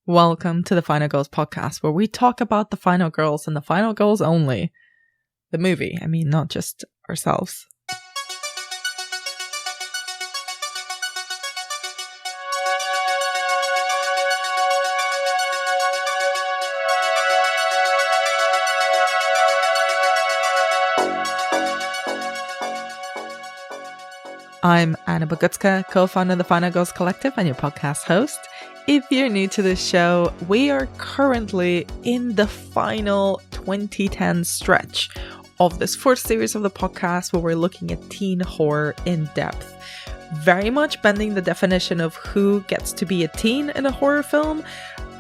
Welcome to the Final Girls podcast, where we talk about the Final Girls and the Final Girls only. The movie, not just ourselves. I'm Anna Bogutska, co-founder of the Final Girls Collective and your podcast host. If you're new to this show, we are currently in the final 2010 stretch of this fourth series of the podcast where we're looking at teen horror in depth. Very much bending the definition of who gets to be a teen in a horror film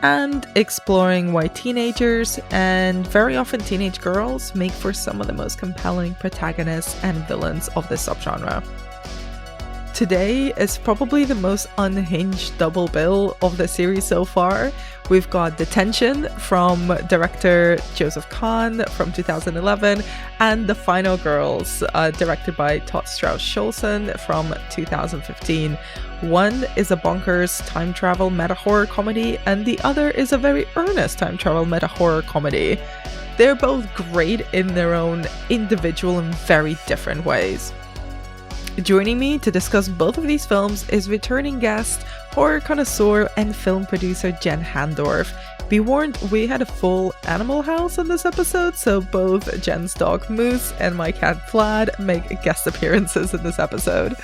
and exploring why teenagers and very often teenage girls make for some of the most compelling protagonists and villains of this subgenre. Today is probably the most unhinged double bill of the series so far. We've got Detention from director Joseph Kahn from 2011 and The Final Girls, directed by Todd Strauss-Schulson from 2015. One is a bonkers time travel meta-horror comedy and the other is a very earnest time travel meta-horror comedy. They're both great in their own individual and very different ways. Joining me to discuss both of these films is returning guest, horror connoisseur and film producer Jen Handorf. Be warned, we had a full animal house in this episode, so both Jen's dog Moose and my cat Vlad make guest appearances in this episode.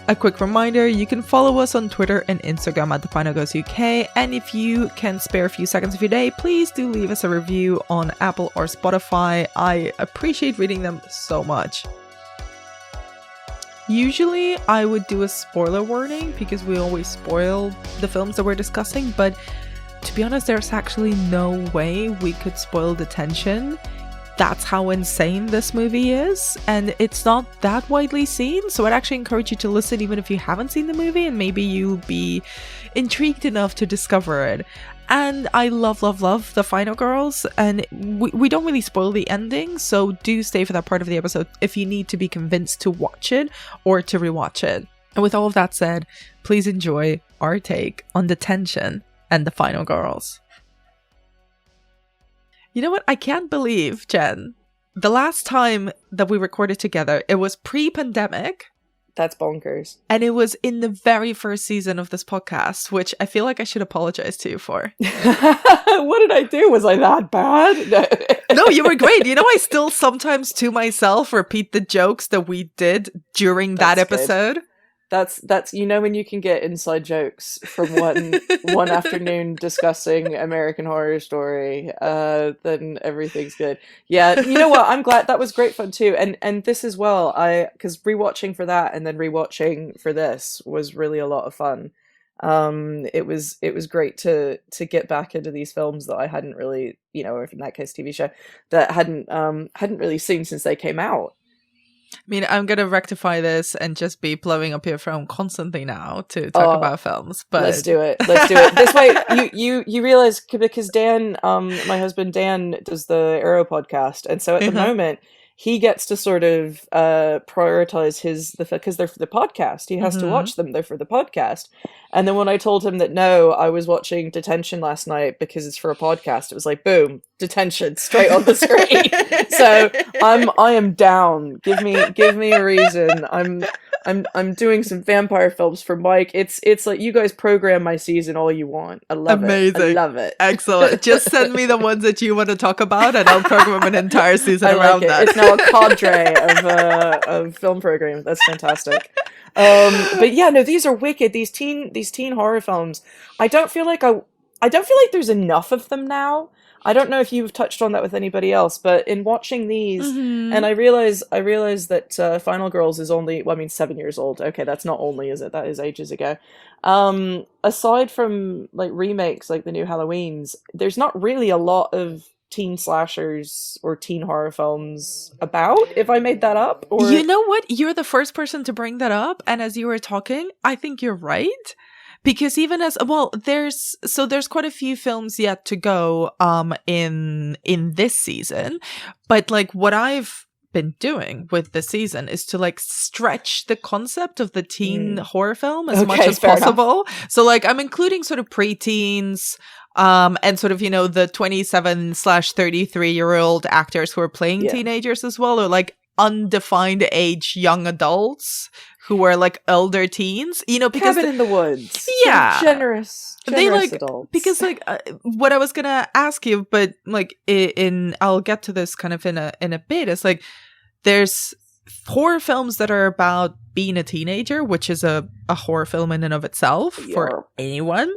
A quick reminder, you can follow us on Twitter and Instagram at The Final Girls UK, and if you can spare a few seconds of your day, please do leave us a review on Apple or Spotify. I appreciate reading them so much. Usually I would do a spoiler warning because we always spoil the films that we're discussing, but to be honest, there's actually no way we could spoil Detention. That's how insane this movie is, and it's not that widely seen, so I'd actually encourage you to listen even if you haven't seen the movie, and maybe you'll be intrigued enough to discover it. And I love The Final Girls, and we don't really spoil the ending, so do stay for that part of the episode if you need to be convinced to watch it or to rewatch it. And with all of that said, please enjoy our take on Detention and The Final Girls. You know what? I can't believe, Jen, the last time that we recorded together, it was pre-pandemic. That's bonkers. And it was in the very first season of this podcast, which I feel like I should apologize to you for. What did I do? Was I that bad? No, you were great. You know, I still sometimes to myself repeat the jokes that we did during that episode. Good. That's when you can get inside jokes from one afternoon discussing American Horror Story, then everything's good. Yeah, you know what? I'm glad that was great fun too, and this as well. Because rewatching for that and then rewatching for this was really a lot of fun. It was great to get back into these films that I hadn't really, or in that case TV show that hadn't really seen since they came out. I'm going to rectify this and just be blowing up your phone constantly now to talk about films. But let's do it. This way, you realize, because Dan, my husband Dan, does the Arrow podcast, and so at the moment he gets to sort of prioritize because they're for the podcast. He has to watch them. They're for the podcast. And then when I told him that no, I was watching Detention last night because it's for a podcast, it was like, boom, Detention straight on the screen. So I am down. Give me a reason. I'm doing some vampire films for Mike. It's like, you guys program my season all you want. I love it. I love it. Excellent. Just send me the ones that you want to talk about and I'll program an entire season around that. It's now a cadre of film programming. That's fantastic. But yeah, no, these are wicked. These teen horror films. I don't feel like there's enough of them now. I don't know if you've touched on that with anybody else, but in watching these, and I realize that Final Girls is only, 7 years old. Okay, that's not only, is it? That is ages ago. Aside from like remakes, like the new Halloweens, there's not really a lot of teen slashers or teen horror films about, if I made that up. Or you know what? You're the first person to bring that up, and as you were talking, I think you're right. Because even as well, there's quite a few films yet to go in this season, but like what I've been doing with the season is to like stretch the concept of the teen horror film as much as possible. So like I'm including sort of preteens, and sort of, you know, the 27/33-year-old actors who are playing teenagers as well, or like undefined age young adults who are like elder teens, you know, because Cabin in the Woods, generous they like adults. Because like what I was gonna ask you, but like in I'll get to this kind of in a bit. It's like there's horror films that are about being a teenager, which is a horror film in and of itself for anyone,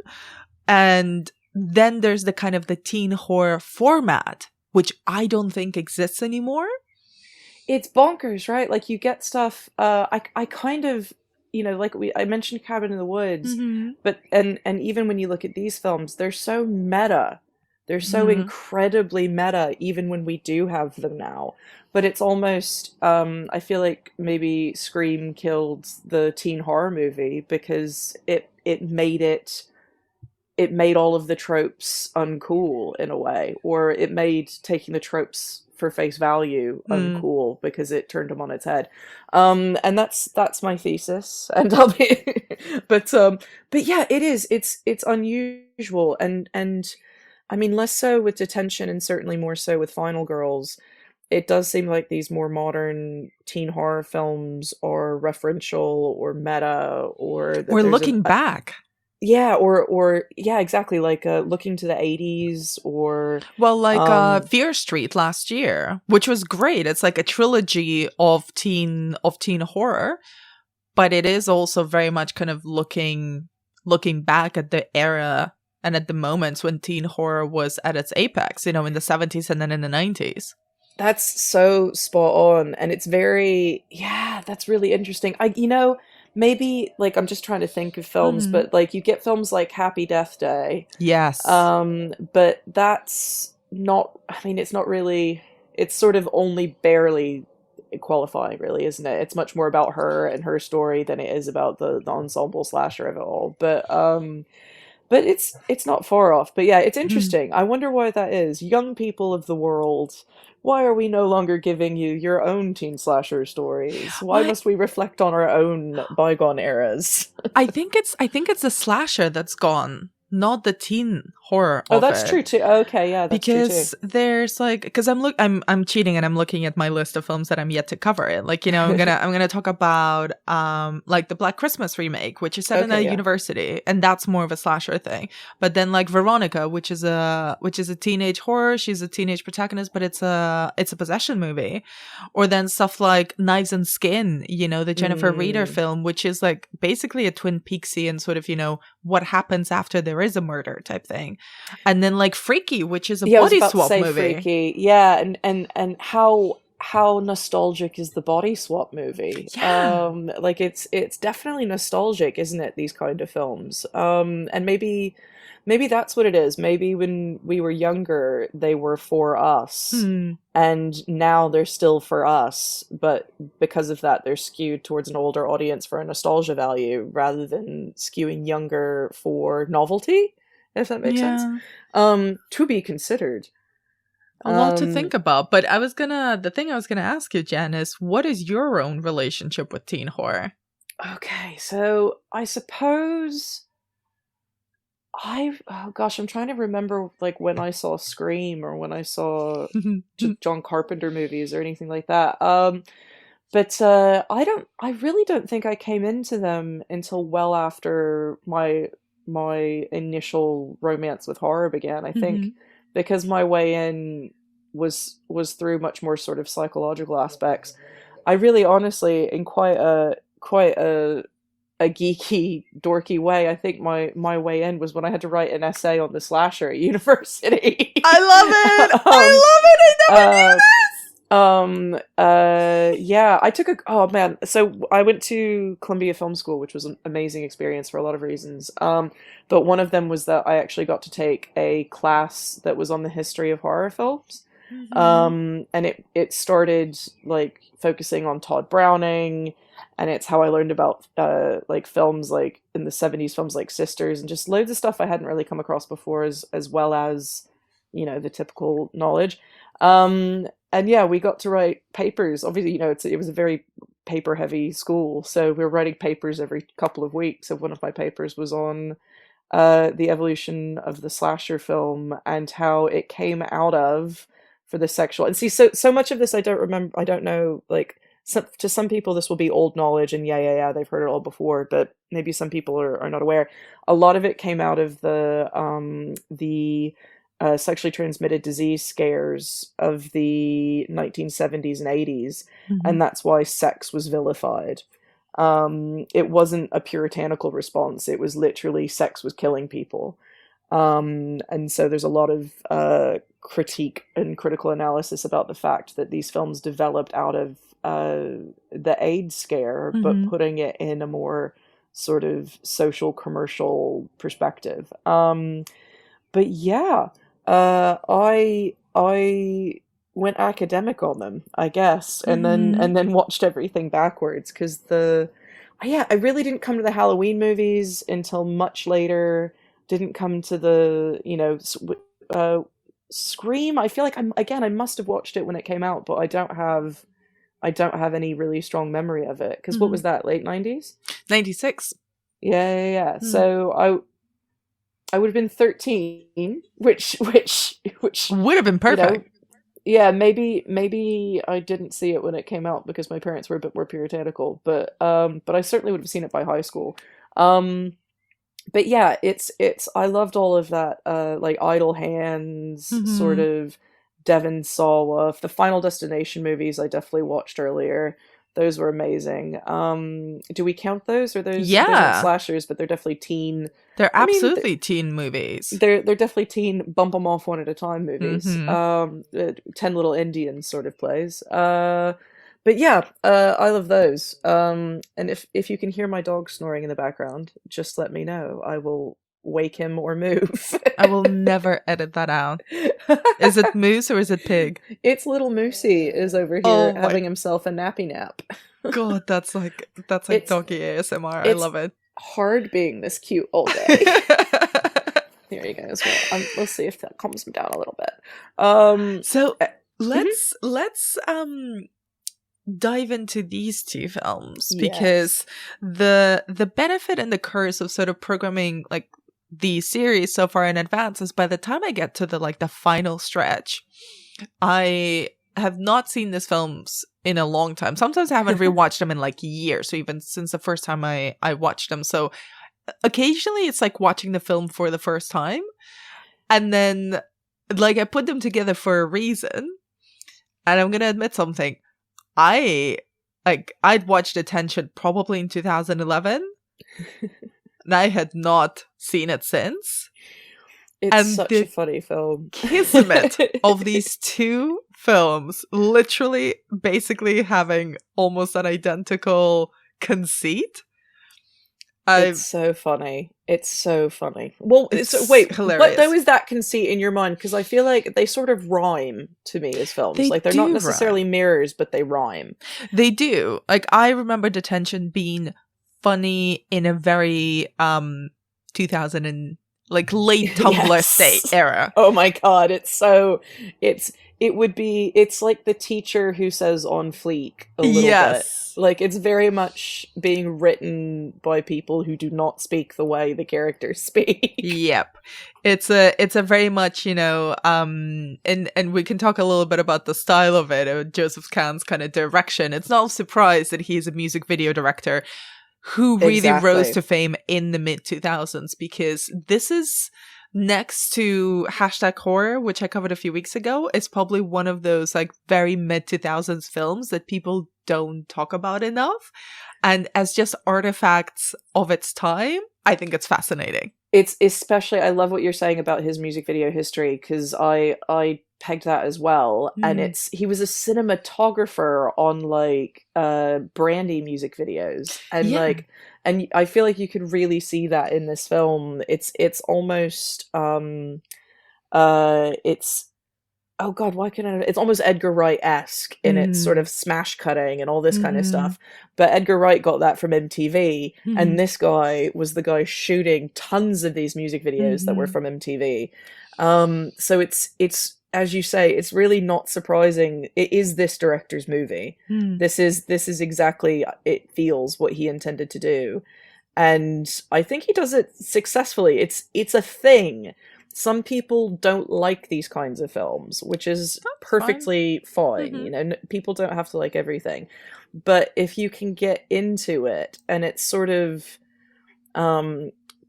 and then there's the kind of the teen horror format, which I don't think exists anymore. It's bonkers, right? Like you get stuff. I kind of, you know, like I mentioned Cabin in the Woods, but and even when you look at these films, they're so meta. They're so incredibly meta, even when we do have them now. But it's almost, I feel like maybe Scream killed the teen horror movie because it made all of the tropes uncool in a way, or it made taking the tropes for face value uncool because it turned them on its head. And that's my thesis. And I'll be, but yeah, it is. It's unusual, and I mean less so with Detention, and certainly more so with Final Girls. It does seem like these more modern teen horror films are referential or meta, or we're looking back. Yeah, or yeah, exactly. Like looking to the 80s, or Fear Street last year, which was great. It's like a trilogy of teen horror, but it is also very much kind of looking back at the era and at the moments when teen horror was at its apex, you know, in the 70s and then in the 90s. That's so spot on, and it's very that's really interesting. Maybe, like, I'm just trying to think of films, but, like, you get films like Happy Death Day. Yes. But that's not, I mean, it's not really, it's sort of only barely qualifying, really, isn't it? It's much more about her and her story than it is about the ensemble slasher of it all. But it's not far off. But yeah, it's interesting. I wonder why that is. Young people of the world, why are we no longer giving you your own teen slasher stories? Why must we reflect on our own bygone eras? I think it's the slasher that's gone, not the teen horror. Oh, that's true too. Okay, yeah, that's true too. Because there's like, because I'm cheating and I'm looking at my list of films that I'm yet to cover. It like, you know, I'm gonna talk about like the Black Christmas remake, which is set in a university, and that's more of a slasher thing. But then like Veronica, which is a teenage horror. She's a teenage protagonist, but it's a possession movie. Or then stuff like Knives and Skin, you know, the Jennifer Reeder film, which is like basically a Twin Peaksy and sort of, you know, what happens after there is a murder type thing. And then like Freaky, which is a body swap movie. Freaky. Yeah, and how nostalgic is the body swap movie? Yeah. Like it's definitely nostalgic, isn't it? These kind of films. And maybe that's what it is. Maybe when we were younger, they were for us, and now they're still for us. But because of that, they're skewed towards an older audience for a nostalgia value, rather than skewing younger for novelty. If that makes sense. To be considered. A lot to think about. But the thing I was gonna ask you, Jen, is what is your own relationship with teen horror? Okay, so I suppose I'm trying to remember like when I saw Scream or when I saw John Carpenter movies or anything like that. But I really don't think I came into them until well after my initial romance with horror began. I think because my way in was through much more sort of psychological aspects. I really honestly, in quite a geeky, dorky way, I think my way in was when I had to write an essay on the slasher at university. I love it! I never knew this! Yeah, so I went to Columbia Film School, which was an amazing experience for a lot of reasons. But one of them was that I actually got to take a class that was on the history of horror films. And it started like focusing on Todd Browning, and it's how I learned about like films like in the 70s, films like Sisters, and just loads of stuff I hadn't really come across before, as well as, you know, the typical knowledge. yeah, we got to write papers. Obviously, you know, it was a very paper heavy school, so we were writing papers every couple of weeks. And one of my papers was on the evolution of the slasher film and how it came out of for the sexual. And see, so much of this I don't remember. I don't know. Like, to some people, this will be old knowledge, and yeah, they've heard it all before. But maybe some people are not aware. A lot of it came out of the sexually transmitted disease scares of the 1970s and 80s, and that's why sex was vilified. It wasn't a puritanical response. It was literally sex was killing people. And so there's a lot of critique and critical analysis about the fact that these films developed out of the AIDS scare, but putting it in a more sort of social commercial perspective. But yeah, I went academic on them, I guess, and then watched everything backwards, because I really didn't come to the Halloween movies until much later. Didn't come to the, you know, Scream. I feel like I must have watched it when it came out, but I don't have any really strong memory of it, because what was that, late 90s? 96. Yeah. So I would have been 13, which would have been perfect. You know, yeah, maybe I didn't see it when it came out because my parents were a bit more puritanical, but I certainly would have seen it by high school. But yeah, it's I loved all of that, like Idle Hands, sort of Devon Sawa, the Final Destination movies I definitely watched earlier. Those were amazing. Do we count those? Or those aren't slashers, but they're definitely teen. They're absolutely teen movies. They're definitely teen, bump them off one at a time movies. 10 Little Indians sort of plays. But yeah, I love those. And if you can hear my dog snoring in the background, just let me know. I will wake him or move. I will never edit that out. Is it Moose or is it Pig? It's little Moosey is over here having himself a nappy nap. God, that's like doggy ASMR. I love it. Hard being this cute all day. There you go. So we'll see if that calms him down a little bit. So let's dive into these two films, because the benefit and the curse of sort of programming like the series so far in advance is by the time I get to the final stretch, I have not seen these films in a long time. Sometimes I haven't rewatched them in years, so even since the first time I watched them. So occasionally it's like watching the film for the first time, and then I put them together for a reason. And I'm gonna admit something. I'd watched Detention probably in 2011, and I had not seen it since. It's such a funny film. Kismet of these two films literally basically having almost an identical conceit. It's so funny. It's so funny. Well, wait, hilarious. What though is that conceit in your mind? Because I feel like they sort of rhyme to me as films. They're not necessarily mirrors, but they rhyme. They do. I remember Detention being funny in a very 2000 and late Tumblr state era. Oh my god, it's like the teacher who says on fleek a little bit. It's very much being written by people who do not speak the way the characters speak. Yep. It's a very much, and we can talk a little bit about the style of it, Joseph Kahn's kind of direction. It's not a surprise that he's a music video director who really rose to fame in the mid-2000s, because this is, next to #horror, which I covered a few weeks ago, is probably one of those very mid-2000s films that people don't talk about enough. And as just artifacts of its time, I think it's fascinating. It's especially, I love what you're saying about his music video history, because I pegged that as well. And he was a cinematographer on Brandy music videos, and and I feel like you could really see that in this film. It's almost it's, oh god, why can I? It's almost Edgar Wright-esque in its sort of smash cutting and all this kind of stuff. But Edgar Wright got that from MTV, and this guy was the guy shooting tons of these music videos that were from MTV. So it's as you say, it's really not surprising. It is this director's movie. This is exactly, it feels what he intended to do. And I think he does it successfully. It's a thing. Some people don't like these kinds of films, which is perfectly fine. You know, people don't have to like everything. But if you can get into it, and it's sort of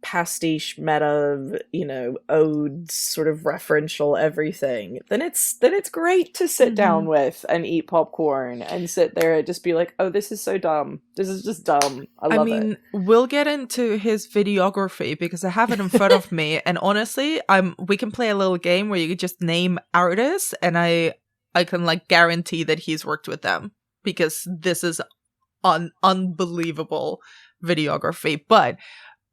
pastiche, meta, you know, odes, sort of referential everything, then it's great to sit down with and eat popcorn and sit there and just be like, oh, this is so dumb. This is just dumb. I mean, it. We'll get into his videography because I have it in front of me, and honestly, we can play a little game where you could just name artists, and I can like guarantee that he's worked with them, because this is unbelievable videography. But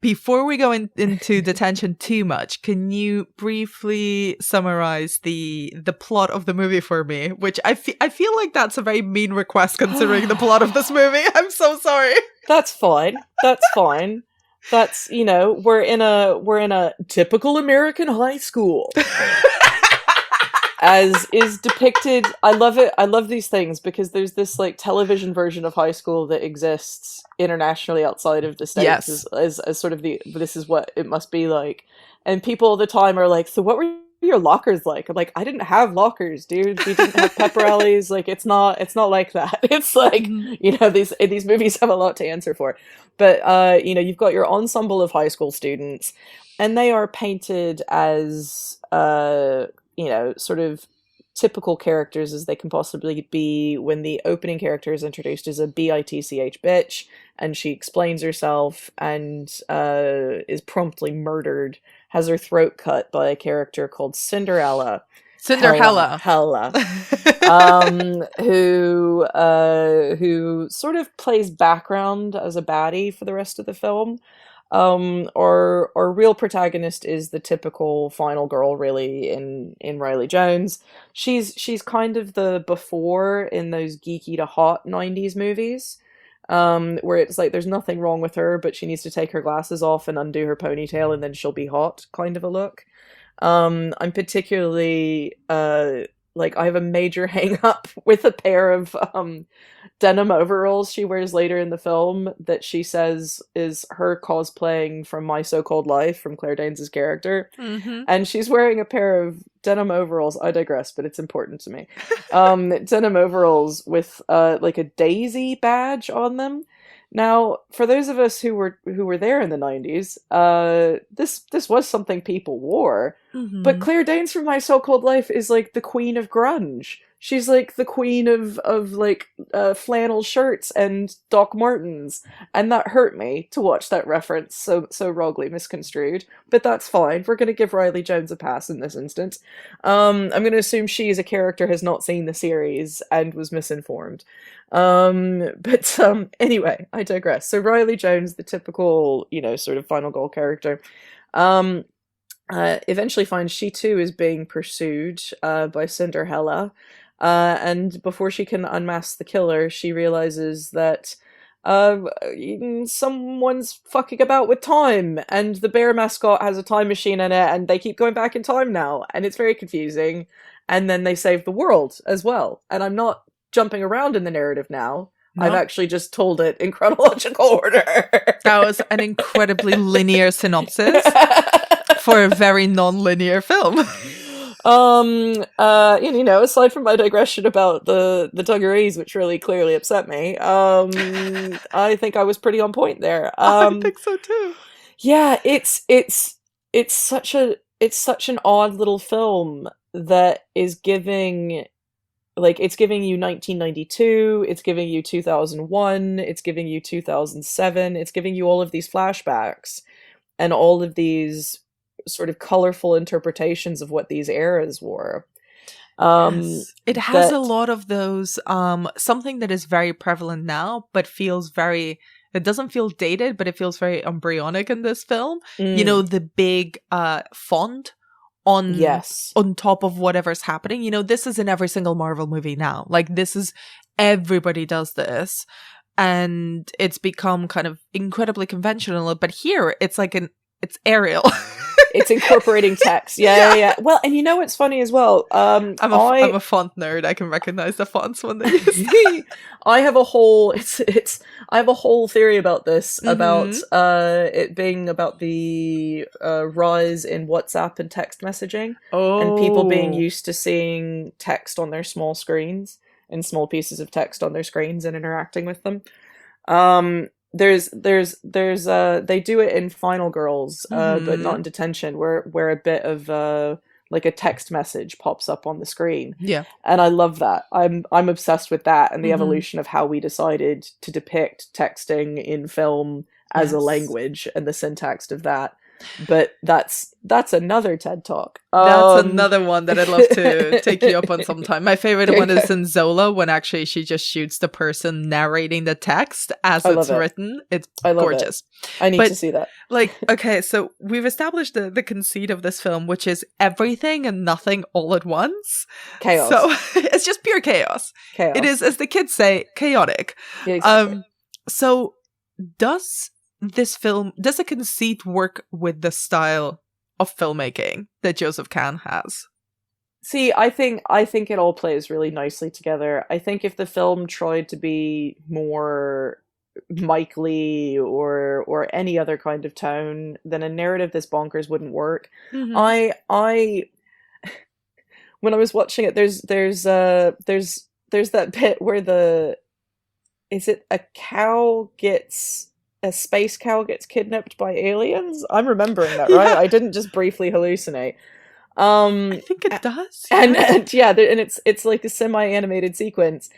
before we go into Detention too much, can you briefly summarize the plot of the movie for me? Which I feel like that's a very mean request considering the plot of this movie. I'm so sorry. That's fine. That's fine. That's, you know, we're in a typical American high school. As is depicted. I love it. I love these things because there's this like television version of high school that exists internationally outside of the States, as sort of this is what it must be like. And people all the time are like, so what were your lockers like? I'm like, I didn't have lockers, dude. We didn't have pep rallies. Like, it's not like that. It's like, you know, these movies have a lot to answer for. But you know, you've got your ensemble of high school students, and they are painted as you know, sort of typical characters as they can possibly be when the opening character is introduced as a bitch bitch, and she explains herself and is promptly murdered, has her throat cut by a character called Cinderella, who sort of plays background as a baddie for the rest of the film. Our real protagonist is the typical final girl, really, in Riley Jones. She's kind of the before in those geeky to hot 90s movies, where it's like there's nothing wrong with her, but she needs to take her glasses off and undo her ponytail and then she'll be hot, kind of a look. I'm particularly, like, I have a major hang up with a pair of denim overalls she wears later in the film that she says is her cosplaying from My So-Called Life, from Claire Danes' character. And she's wearing a pair of denim overalls. I digress, but it's important to me. Denim overalls with like a daisy badge on them. Now, for those of us who were there in the 90s, this was something people wore. But Claire Danes from My So-Called Life is like the queen of grunge. She's like the queen of like flannel shirts and Doc Martens, and that hurt me to watch that reference so wrongly misconstrued. But that's fine. We're going to give Riley Jones a pass in this instance. I'm going to assume she, as a character, has not seen the series and was misinformed. But anyway, I digress. So Riley Jones, the typical, you know, sort of final girl character, eventually finds she too is being pursued by Cinderella. And before she can unmask the killer, she realizes that someone's fucking about with time, and the bear mascot has a time machine in it, and they keep going back in time now, and it's very confusing. And then they save the world as well. And I'm not jumping around in the narrative now. No. I've actually just told it in chronological order. That was an incredibly linear synopsis for a very non-linear film. You know, aside from my digression about the dungarees, which really clearly upset me, I think I was pretty on point there. I think so too. Yeah, it's such an odd little film that is giving, like, it's giving you 1992, it's giving you 2001, it's giving you 2007, it's giving you all of these flashbacks and all of these sort of colorful interpretations of what these eras were. Yes. It has a lot of those, something that is very prevalent now, but feels very, it doesn't feel dated, but it feels very embryonic in this film. You know, the big font on top of whatever's happening. You know, this is in every single Marvel movie now. Like, this is, everybody does this. And it's become kind of incredibly conventional. But here, it's like it's Arial. It's incorporating text. Yeah. Well, and you know what's funny as well? I'm a font nerd. I can recognize the fonts when they use them. I have a whole I have a whole theory about this, about it being about the rise in WhatsApp and text messaging, and people being used to seeing text on their small screens and small pieces of text on their screens and interacting with them. There's they do it in Final Girls, but not in Detention, where a bit of like a text message pops up on the screen. Yeah. And I love that. I'm obsessed with that and the evolution of how we decided to depict texting in film as a language and the syntax of that. But that's another TED Talk. That's another one that I'd love to take you up on sometime. My favorite one is in Zola, when actually she just shoots the person narrating the text as it's written. It's gorgeous. I need to see that. Like, okay, so we've established the conceit of this film, which is everything and nothing all at once. Chaos. So it's just pure chaos. It is, as the kids say, chaotic. Yeah, exactly. So does the conceit work with the style of filmmaking that Joseph Kahn has? See, I think it all plays really nicely together. I think if the film tried to be more Mike Lee or any other kind of tone, then a narrative this bonkers wouldn't work. I when I was watching it, there's that bit where a space cow gets kidnapped by aliens. I'm remembering that, right? I didn't just briefly hallucinate. I think it does. And it's like a semi-animated sequence.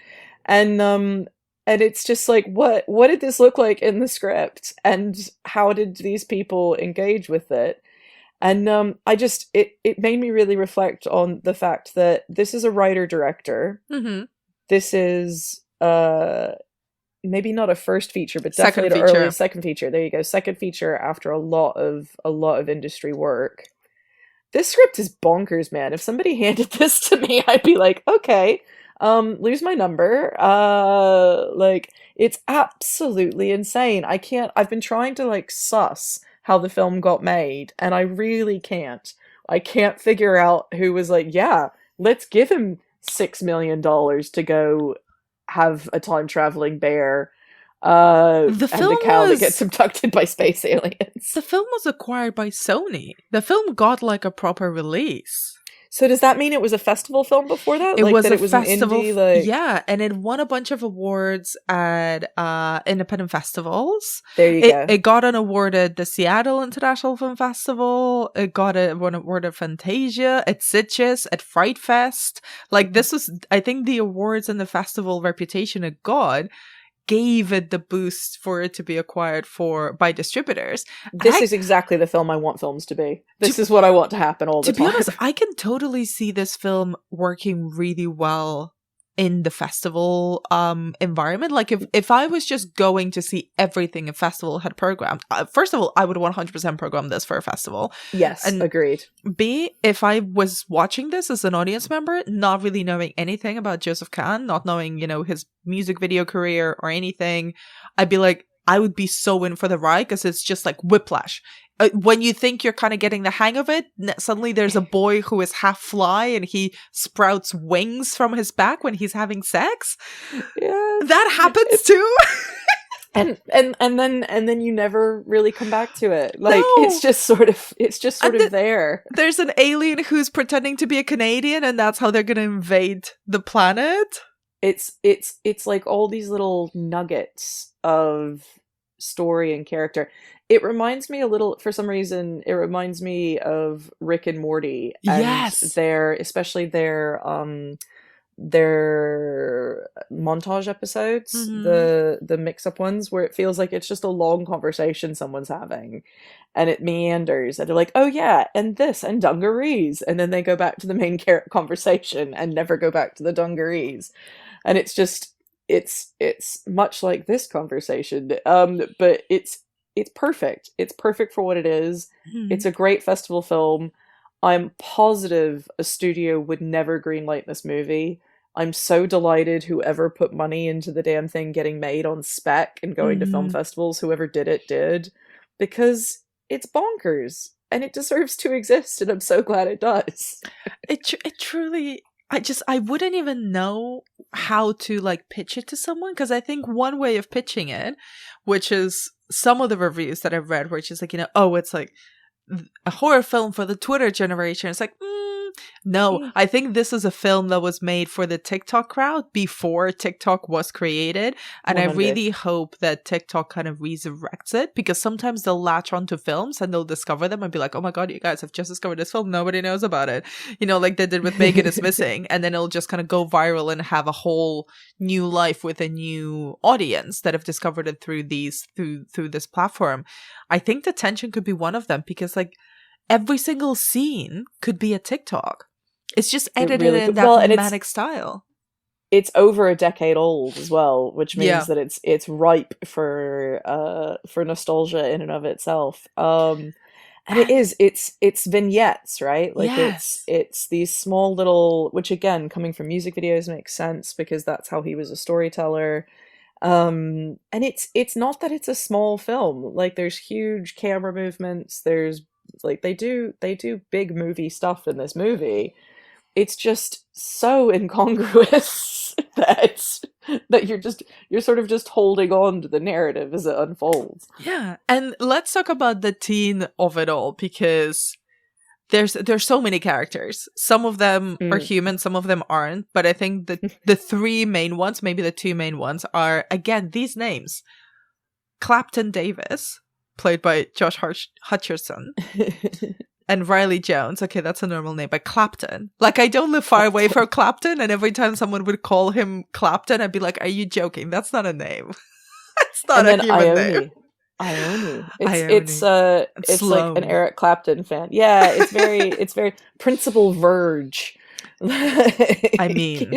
And it's just like, what did this look like in the script? And how did these people engage with it? And it made me really reflect on the fact that this is a writer-director. This is maybe not a first feature, but definitely an early second feature. There you go. Second feature after a lot of industry work. This script is bonkers, man. If somebody handed this to me, I'd be like, okay, lose my number. Like, it's absolutely insane. I've been trying to like suss how the film got made, and I really can't. I can't figure out who was like, yeah, let's give him $6 million to go have a time-traveling bear and a cow that gets abducted by space aliens. The film was acquired by Sony. The film got like a proper release. So does that mean it was a festival film before that? It was a festival, an indie, yeah, and it won a bunch of awards at independent festivals. There you go. It got an award at the Seattle International Film Festival. It got one award at Fantasia, at Sitges, at Fright Fest. Like, this was, I think, the awards and the festival reputation it got gave it the boost for it to be acquired by distributors. This is exactly the film I want films to be. This is what I want to happen all the time. To be honest, I can totally see this film working really well in the festival environment. Like, if I was just going to see everything a festival had programmed, first of all, I would 100% program this for a festival. Yes, and agreed. B, if I was watching this as an audience member, not really knowing anything about Joseph Kahn, not knowing, his music video career or anything, I'd be like, I would be so in for the ride, because it's just like whiplash. When you think you're kind of getting the hang of it, suddenly there's a boy who is half fly and he sprouts wings from his back when he's having sex. Yeah, that happens too. and then you never really come back to it. Like, no. it's just sort of there. There's an alien who's pretending to be a Canadian, and that's how they're going to invade the planet. It's like all these little nuggets of story and character. It reminds me a little, for some reason, it reminds me of Rick and Morty. And yes. especially their montage episodes, the mix-up ones, where it feels like it's just a long conversation someone's having, and it meanders, and they're like, oh yeah, and this, and dungarees, and then they go back to the main conversation and never go back to the dungarees. And it's just, it's much like this conversation, but it's perfect. It's perfect for what it is. It's a great festival film. I'm positive a studio would never greenlight this movie. I'm so delighted whoever put money into the damn thing getting made on spec and going to film festivals, whoever did it did, because it's bonkers. and it deserves to exist, and I'm so glad it does. It truly, I wouldn't even know how to like pitch it to someone, because I think one way of pitching it, which is some of the reviews that I've read, which is like, oh, it's like a horror film for the Twitter generation. It's like, no, I think this is a film that was made for the TikTok crowd before TikTok was created. And 100. I really hope that TikTok kind of resurrects it, because sometimes they'll latch onto films and they'll discover them and be like, oh my God, you guys have just discovered this film. Nobody knows about it. Like they did with Megan is Missing. And then it'll just kind of go viral and have a whole new life with a new audience that have discovered it through this platform. I think Detention could be one of them, because like every single scene could be a TikTok. It's just edited really in that manic style. It's over a decade old as well, which means that it's ripe for nostalgia in and of itself. And it's vignettes, right? Like it's these small little, which again, coming from music videos makes sense, because that's how he was a storyteller. And it's not that it's a small film. Like there's huge camera movements. There's like they do big movie stuff in this movie. It's just so incongruous that you're sort of just holding on to the narrative as it unfolds. Yeah, and let's talk about the teen of it all, because there's so many characters. Some of them are human, some of them aren't. But I think the three main ones, maybe the two main ones, are again these names: Clapton Davis, played by Josh Hutcherson. And Riley Jones. Okay, that's a normal name, but Clapton. Like, I don't live far away from Clapton, and every time someone would call him Clapton, I'd be like, are you joking? That's not a name. That's not a human name. Ione. It's like an Eric Clapton fan. Yeah, it's very Principal Verge. I mean,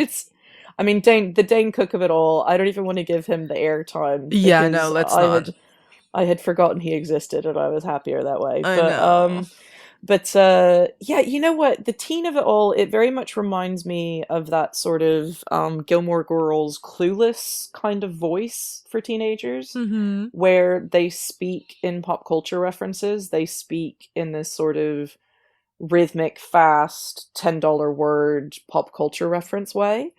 the Dane Cook of it all. I don't even want to give him the airtime. Yeah, no, let's not. I had forgotten he existed, and I was happier that way. But yeah, you know what? The teen of it all, it very much reminds me of that sort of Gilmore Girls Clueless kind of voice for teenagers, where they speak in pop culture references. They speak in this sort of rhythmic, fast, $10 word pop culture reference way,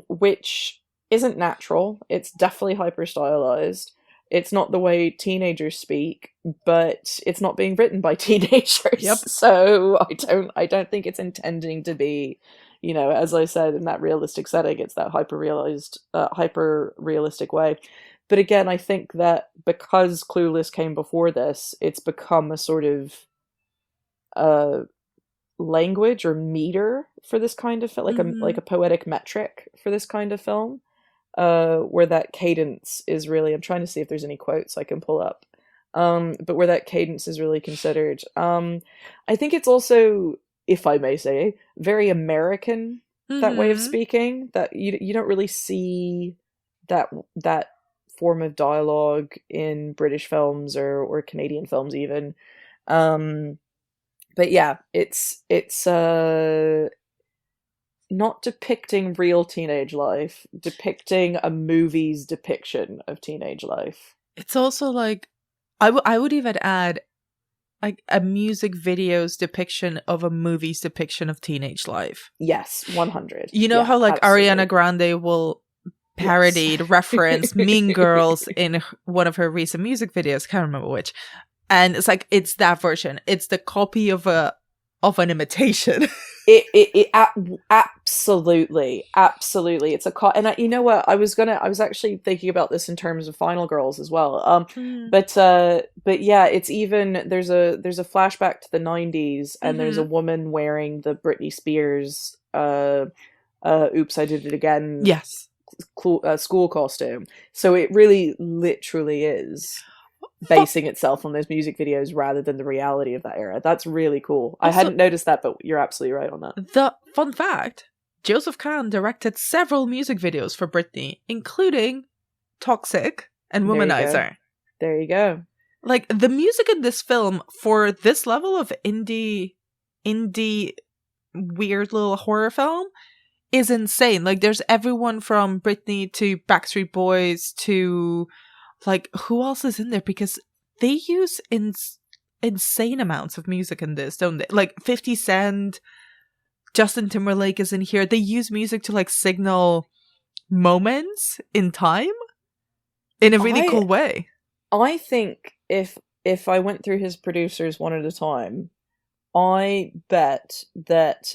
which isn't natural. It's definitely hyper stylized. It's not the way teenagers speak, but it's not being written by teenagers. Yep. So I don't think it's intending to be, as I said, in that realistic setting. It's that hyper realistic way. But again, I think that because Clueless came before this, it's become a sort of language or meter for this kind of film, like a poetic metric for this kind of film. Where that cadence is really, I'm trying to see if there's any quotes I can pull up, but where that cadence is really considered. I think it's also, if I may say, very American, that way of speaking, that you don't really see that form of dialogue in British films or Canadian films even. But yeah, it's not depicting real teenage life, depicting a movie's depiction of teenage life. It's also like, I would even add like a music video's depiction of a movie's depiction of teenage life. Yes, 100. You know how like absolutely. Ariana Grande will parodied, reference Mean Girls in one of her recent music videos, can't remember which. And it's like, it's that version. It's the copy of an imitation. Absolutely. It's a and you know what, I was actually thinking about this in terms of Final Girls as well. But yeah, it's even there's a flashback to the 90s, and there's a woman wearing the Britney Spears Oops, I Did It Again. Yes. School costume. So it really literally is basing itself on those music videos rather than the reality of that era. That's really cool. Also, I hadn't noticed that, but you're absolutely right on that. The fun fact, Joseph Kahn directed several music videos for Britney, including Toxic and Womanizer. There you go. Like, the music in this film, for this level of indie weird little horror film, is insane. Like, there's everyone from Britney to Backstreet Boys to, like, who else is in there? Because they use insane amounts of music in this, don't they? Like 50 Cent, Justin Timberlake is in here. They use music to like signal moments in time in a really cool way. I think if I went through his producers one at a time, I bet that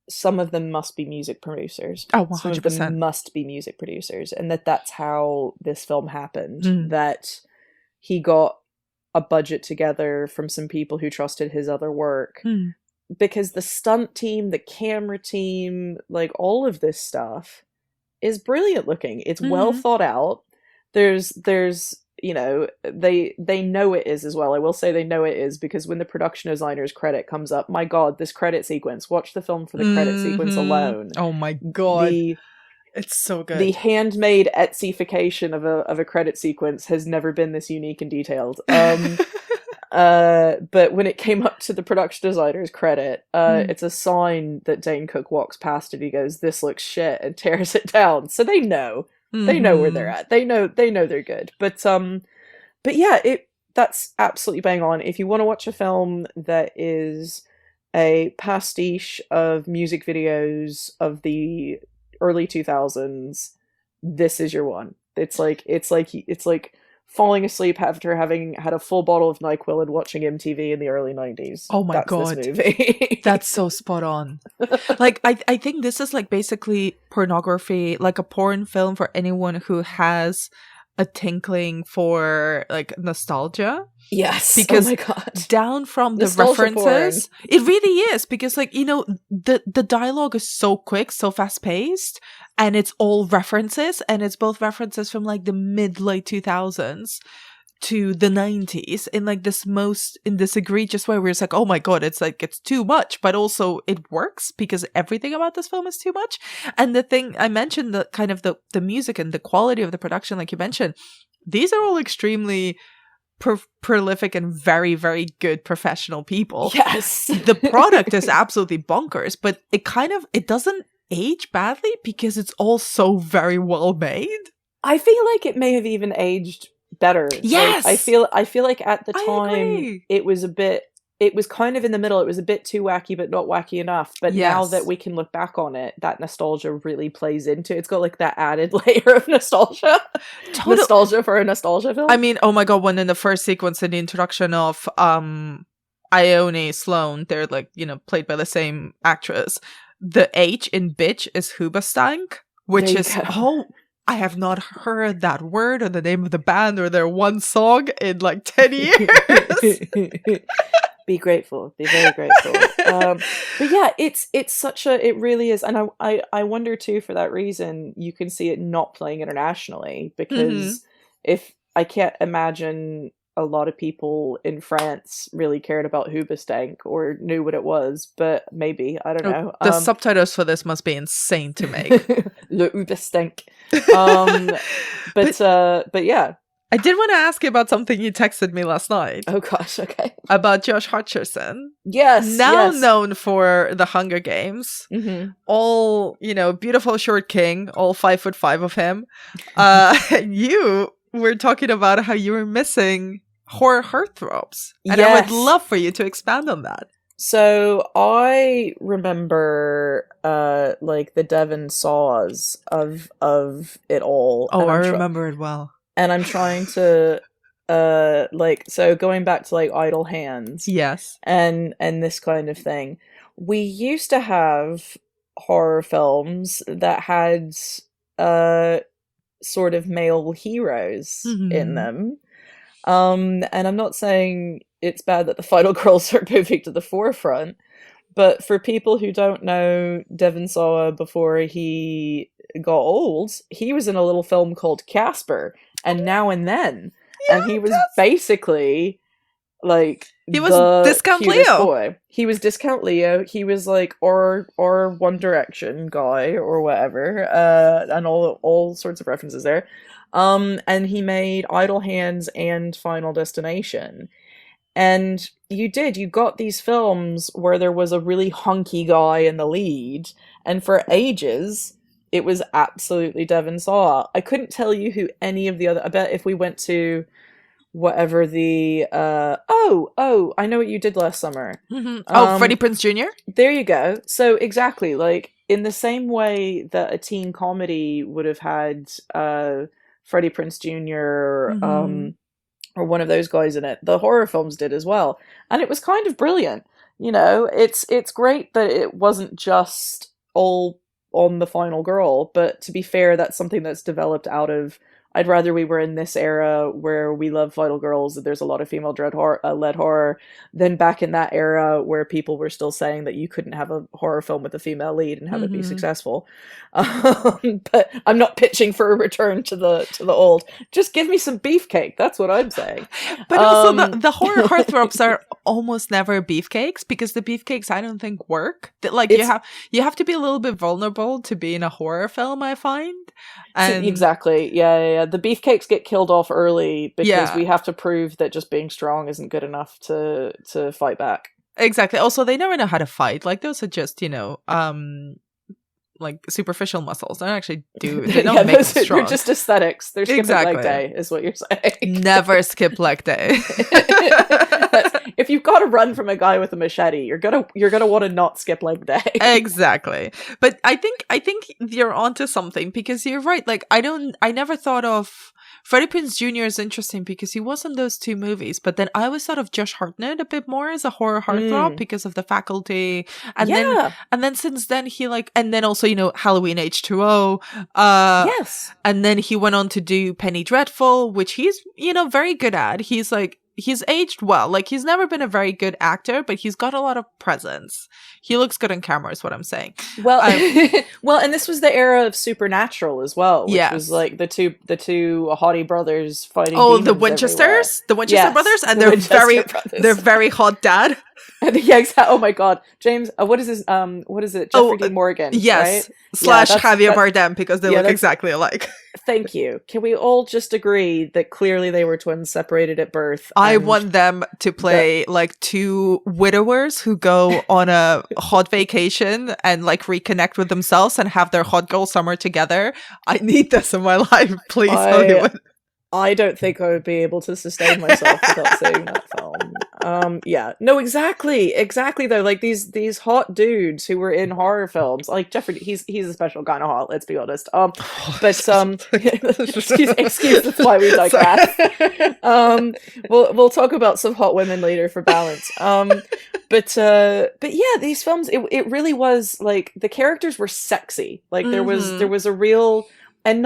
some of them must be music producers. Oh, 100%. Some of them must be music producers, and that's how this film happened. That he got a budget together from some people who trusted his other work. Because the stunt team, the camera team, like all of this stuff is brilliant looking. It's well thought out. There's you know, they know it is as well. I will say they know it is, because when the production designer's credit comes up, my god, this credit sequence, watch the film for the credit sequence alone. Oh my god. It's so good. The handmade Etsy-fication of a credit sequence has never been this unique and detailed. But when it came up to the production designer's credit, it's a sign that Dane Cook walks past it. He goes, "This looks shit," and tears it down. So they know. They know where they're at. They know they're good. But yeah, that's absolutely bang on. If you want to watch a film that is a pastiche of music videos of the early 2000s, this is your one. It's like falling asleep after having had a full bottle of NyQuil and watching MTV in the early 90s. Oh my god. This movie. That's so spot on. Like, I think this is like basically pornography, like a porn film for anyone who has a tinkling for like nostalgia. Yes. Because oh my god. Down from the Nostalgia references, porn. it really is, because like, you know, the dialogue is so quick, so fast paced, and it's all references, and it's both references from like the late 2000s to the 90s in like this egregious way where it's like, oh my god, it's like, it's too much, but also it works because everything about this film is too much. And the thing I mentioned, the kind of the music and the quality of the production, like you mentioned, these are all extremely prolific and very, very good professional people. Yes. The product is absolutely bonkers, but it doesn't age badly because it's all so very well made. I feel like it may have even aged better. Yes. Like, I feel like at the time it was kind of in the middle. It was a bit too wacky, but not wacky enough. But now that we can look back on it, that nostalgia really plays into it. It's got like that added layer of nostalgia. Nostalgia for a nostalgia film. I mean, oh my god, when in the first sequence in the introduction of Ione Sloan, they're like, you know, played by the same actress. The H in bitch is Hoobastank, which is I have not heard that word or the name of the band or their one song in like 10 years. Be grateful. Be very grateful. But yeah, it really is. And I wonder too, for that reason, you can see it not playing internationally, because if I can't imagine a lot of people in France really cared about Hoobastank or knew what it was, but maybe, I don't know. The subtitles for this must be insane to make. Le Hoobastank. But yeah. I did want to ask you about something you texted me last night. Oh gosh, okay. About Josh Hutcherson. Yes. Now known for The Hunger Games. All, you know, beautiful short king, all 5'5" of him. You were talking about how you were missing horror heartthrobs. And I would love for you to expand on that. So I remember like the Devon Saws of it all. Oh, I remember it well. And I'm trying to so going back to like Idle Hands. Yes. And this kind of thing. We used to have horror films that had sort of male heroes in them. And I'm not saying it's bad that the final girls are moving to the forefront, but for people who don't know Devon Sawa before he got old, he was in a little film called Casper and Now and Then. And he was basically like he was Discount Leo. Boy. He was Discount Leo. He was like or One Direction guy or whatever. And all sorts of references there. And he made Idle Hands and Final Destination. And you got these films where there was a really hunky guy in the lead, and for ages it was absolutely Devon Sawa. I couldn't tell you who any of the other. I bet if we went to whatever the I know what you did last summer. Oh, Freddie Prinze Jr.? There you go. So exactly, like in the same way that a teen comedy would have had Freddie Prinze Jr. Or one of those guys in it, the horror films did as well, and it was kind of brilliant. You know, it's great that it wasn't just all on the final girl, but to be fair, that's something that's developed out of. I'd rather we were in this era where we love Final Girls, that there's a lot of female led horror, than back in that era where people were still saying that you couldn't have a horror film with a female lead and have it be successful. But I'm not pitching for a return to the old. Just give me some beefcake. That's what I'm saying. But also the horror heartthrobs are almost never beefcakes, because the beefcakes I don't think work. Like you have to be a little bit vulnerable to be in a horror film, I find. And exactly. Yeah. The beefcakes get killed off early because we have to prove that just being strong isn't good enough to fight back. Exactly. Also, they never know how to fight. Like, those are just, like superficial muscles. They don't actually do. They don't make them strong. They're just aesthetics. They're skipping leg day, is what you're saying. Never skip leg day. If you've got to run from a guy with a machete, you're gonna want to not skip leg day. Exactly. But I think you're onto something, because you're right. Like, I never thought of Freddie Prinze Jr. is interesting because he was in those two movies, but then I always thought of Josh Hartnett a bit more as a horror heartthrob because of The Faculty, and then since then he and then also Halloween H2O, yes, and then he went on to do Penny Dreadful, which he's very good at. He's aged well. Like, he's never been a very good actor, but he's got a lot of presence. He looks good on camera, is what I'm saying. Well, well, and this was the era of Supernatural as well, which was like the two haughty brothers fighting. Oh, the Winchesters, the Winchester brothers, and they're very hot dad. Yeah, exactly. Oh my God, James. What is his? What is it? Jeffrey D. Morgan. Yes, right? / Javier Bardem, because they look exactly alike. Thank you. Can we all just agree that clearly they were twins separated at birth? I want them to play like two widowers who go on a hot vacation and like reconnect with themselves and have their hot girl summer together. I need this in my life, please, Hollywood. I don't think I would be able to sustain myself without seeing that film. Yeah, no, exactly though. Like these hot dudes who were in horror films, like Jeffrey, he's a special kind of hot. Let's be honest. Excuse, that's why we digress. We'll talk about some hot women later for balance. But yeah, these films, it really was like the characters were sexy. Like there was a real, and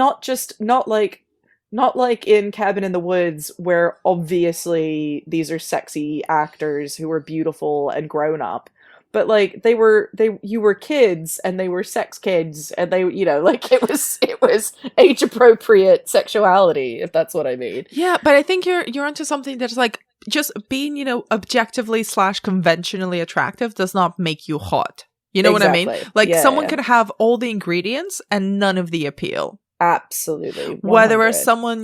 not like in Cabin in the Woods, where obviously these are sexy actors who are beautiful and grown up, but like you were kids and they were sex kids, and they like it was age appropriate sexuality, if that's what I mean. Yeah, but I think you're onto something that's like, just being objectively / conventionally attractive does not make you hot. You know what I mean? Like someone could have all the ingredients and none of the appeal. Absolutely. 100. Whereas someone,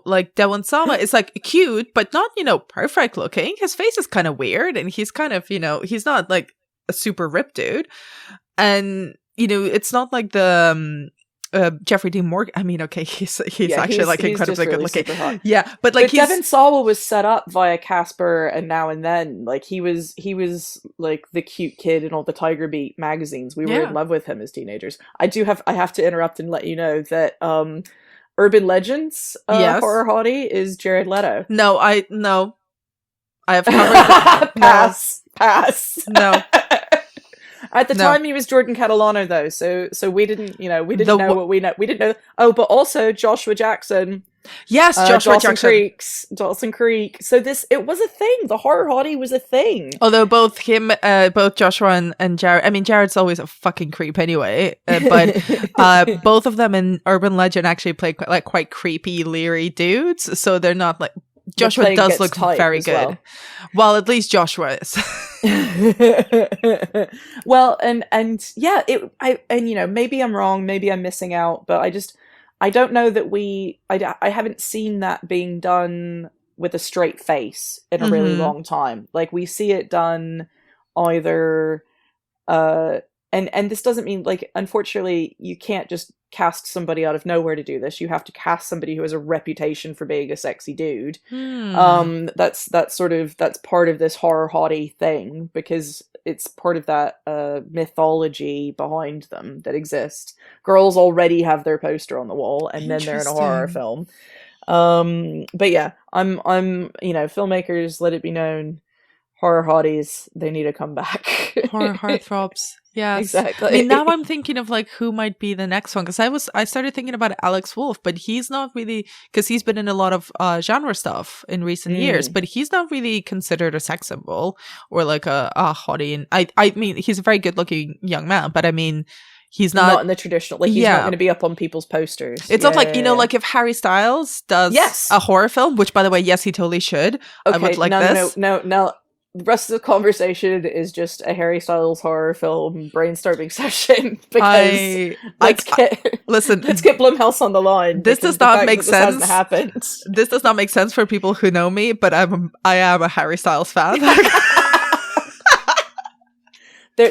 like Dewan Sama is like cute, but not, perfect looking. His face is kind of weird, and he's kind of, he's not like a super ripped dude. And, it's not like the Jeffrey D. Morgan. I mean, okay, he's actually like incredibly good looking. Yeah, but like Devon Sawa was set up via Casper and Now and Then. Like he was like the cute kid in all the Tiger Beat magazines. We were in love with him as teenagers. I have to interrupt and let you know that Urban Legends horror hottie is Jared Leto. No, I have covered pass. No. At the time, he was Jordan Catalano, though, so we didn't know what we know. We didn't know. Oh, but also Joshua Jackson. Yes, Joshua Jackson. Dawson Creek. So it was a thing. The horror hottie was a thing. Although both Joshua and Jared. I mean, Jared's always a fucking creep anyway. But both of them in Urban Legend actually play quite creepy, leery dudes. So they're not like. Joshua does look very good. Well, at least Joshua is. Well, and yeah, maybe I'm wrong, maybe I'm missing out, but I don't know that I haven't seen that being done with a straight face in a really long time. Like we see it done either and this doesn't mean, like, unfortunately, you can't just cast somebody out of nowhere to do this. You have to cast somebody who has a reputation for being a sexy dude. That's part of this horror hottie thing, because it's part of that mythology behind them that exists. Girls already have their poster on the wall, and then they're in a horror film. But yeah, I'm filmmakers, let it be known, horror hotties, they need to come back. Horror heartthrobs. Yes, exactly. I mean, now I'm thinking of like who might be the next one, because I started thinking about Alex Wolff, but he's not really, because he's been in a lot of genre stuff in recent years, but he's not really considered a sex symbol or like a hottie. And I mean, he's a very good looking young man, but I mean, he's not in the traditional, like, he's not going to be up on people's posters. It's not like, like if Harry Styles does a horror film, which, by the way, yes, he totally should. Okay, I would like this. No. The rest of the conversation is just a Harry Styles horror film brainstorming session, because let's get Blumhouse on the line. This does not make sense. This hasn't happened. This does not make sense for people who know me, but I am a Harry Styles fan.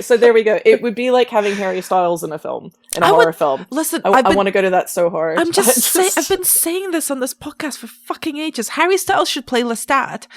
So there we go. It would be like having Harry Styles in a horror film. Listen, I want to go to that so hard. I've been saying this on this podcast for fucking ages. Harry Styles should play Lestat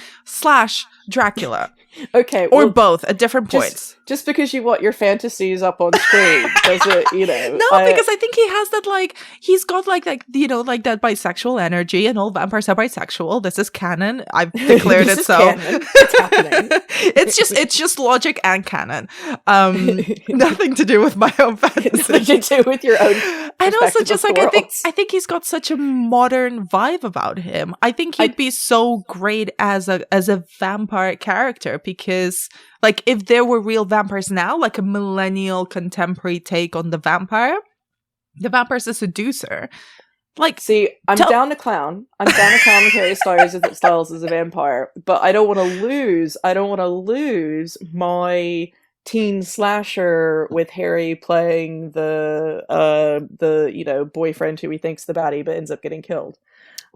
/ Dracula. Okay, or both at different points. Just because you want your fantasies up on screen, does it? No, because I think he has that, like, he's got like that bisexual energy, and all vampires are bisexual. This is canon. I've declared it so. It's happening. it's just logic and canon. Nothing to do with my own fantasy. Nothing to do with your own. And also, just like, I think he's got such a modern vibe about him. I think he'd be so great as a vampire character, because, like, if there were real vampires now, like a millennial contemporary take on the vampire's a seducer. Like, see, I'm down to clown. I'm down to clown with Harry Styles as a vampire, but I don't want to lose my teen slasher with Harry playing the boyfriend who he thinks the baddie but ends up getting killed.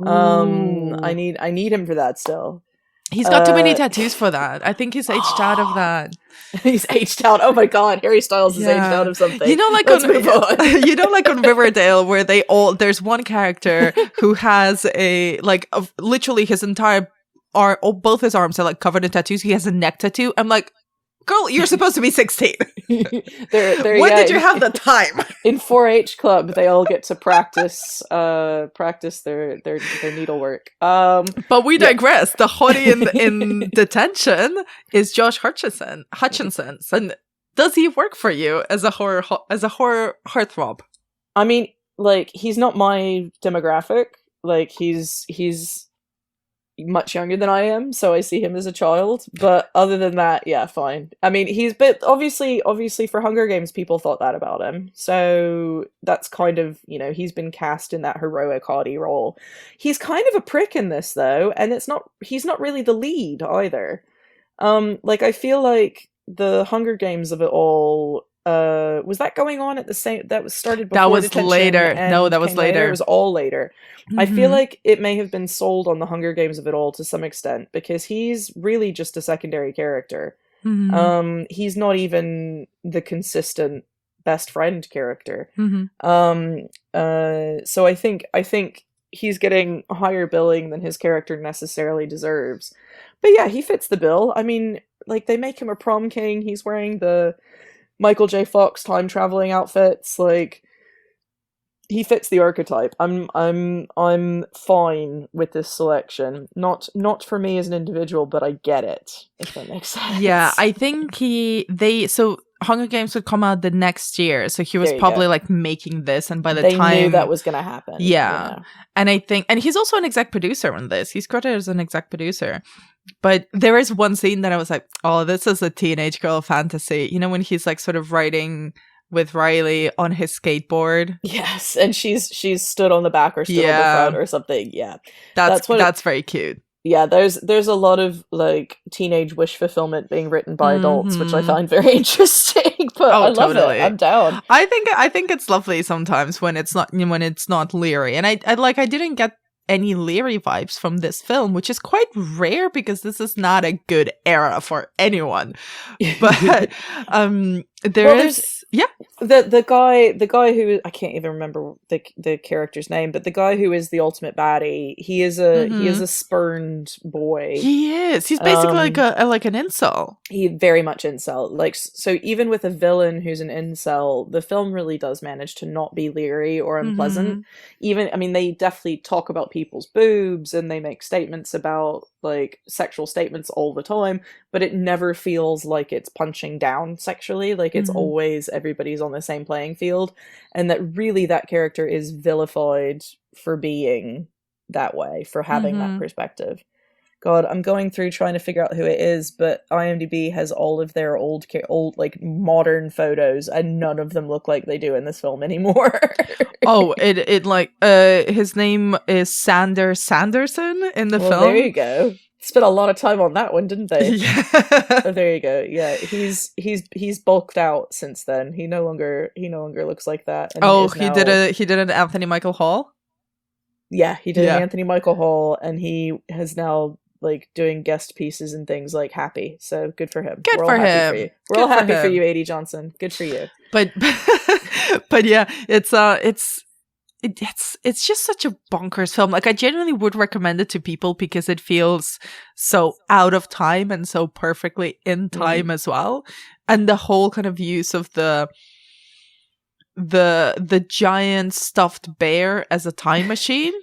I need him for that still. He's got too many tattoos for that. I think he's aged out of that. He's aged out. Oh my god, Harry Styles is aged out of something. Like on Riverdale, where there's one character who has literally his entire both his arms are like covered in tattoos. He has a neck tattoo. I'm like, girl, you're supposed to be 16. When did you have the time? In 4-H club, they all get to practice their needlework. But we digress. The hottie in Detention is Josh Hutcherson. And does he work for you as a horror heartthrob? I mean, like, he's not my demographic. Like, he's much younger than I am, so I see him as a child. But other than that, yeah, fine. I mean, but obviously for Hunger Games, people thought that about him. So that's kind of, he's been cast in that heroic haughty role. He's kind of a prick in this, though, and he's not really the lead either. Like, I feel like the Hunger Games of it all, was that going on at the same, that was started before that was Detention later. No, that was later. It was all later. I feel like it may have been sold on the Hunger Games of it all to some extent, because he's really just a secondary character. He's not even the consistent best friend character. So I think he's getting higher billing than his character necessarily deserves. But yeah, he fits the bill. I mean, like, they make him a prom king. He's wearing the Michael J. Fox time traveling outfits. Like, he fits the archetype. I'm fine with this selection. Not for me as an individual, but I get it, if that makes sense. Yeah, I think so Hunger Games would come out the next year, so he was probably like making this, and by the time they knew that was gonna happen. Yeah. And I think, and he's also an exec producer on this. He's credited as an exec producer. But there is one scene that I was like, oh, this is a teenage girl fantasy. When he's like sort of riding with Riley on his skateboard. Yes, and she's stood on the back or stood on the front or something. Yeah, that's very cute. Yeah, there's a lot of like teenage wish fulfillment being written by adults, which I find very interesting. But I love it. I'm down. I think it's lovely sometimes when it's not leery, and I didn't get any leery vibes from this film, which is quite rare because this is not a good era for anyone. But there's Yeah. The guy who, I can't even remember the character's name, but the guy who is the ultimate baddie, he is a spurned boy. He is. He's basically like an incel. He very much incel. Like, so even with a villain who's an incel, the film really does manage to not be leery or unpleasant. Even, I mean, they definitely talk about people's boobs and they make statements about like sexual statements all the time, but it never feels like it's punching down sexually. Like, it's always everybody's on the same playing field, and that really that character is vilified for being that way, for having that perspective. God, I'm going through trying to figure out who it is, but IMDb has all of their old like modern photos, and none of them look like they do in this film anymore. Oh, it like his name is Sander Sanderson in the film. There you go. Spent a lot of time on that one, didn't they? Yeah. Oh, there you go. Yeah, he's bulked out since then. He no longer looks like that. And he did an Anthony Michael Hall. Yeah, he did an Anthony Michael Hall, and he has now like doing guest pieces and things like Happy. So good for him. We're all happy for you, A.D. Johnson. Good for you. But yeah, it's just such a bonkers film. Like, I genuinely would recommend it to people because it feels so out of time and so perfectly in time as well. And the whole kind of use of the giant stuffed bear as a time machine.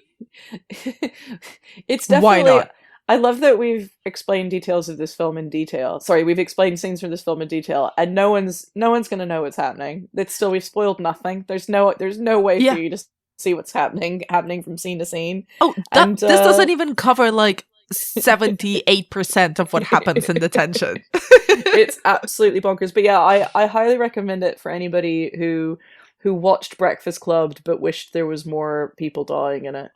It's definitely, why not? I love that we've explained details of this film in detail. Sorry, we've explained scenes from this film in detail, and no one's gonna know what's happening. We've spoiled nothing. There's no way for you to see what's happening from scene to scene. Oh, this doesn't even cover like 78% of what happens in Detention. It's absolutely bonkers. But yeah, I highly recommend it for anybody who watched Breakfast Club but wished there was more people dying in it.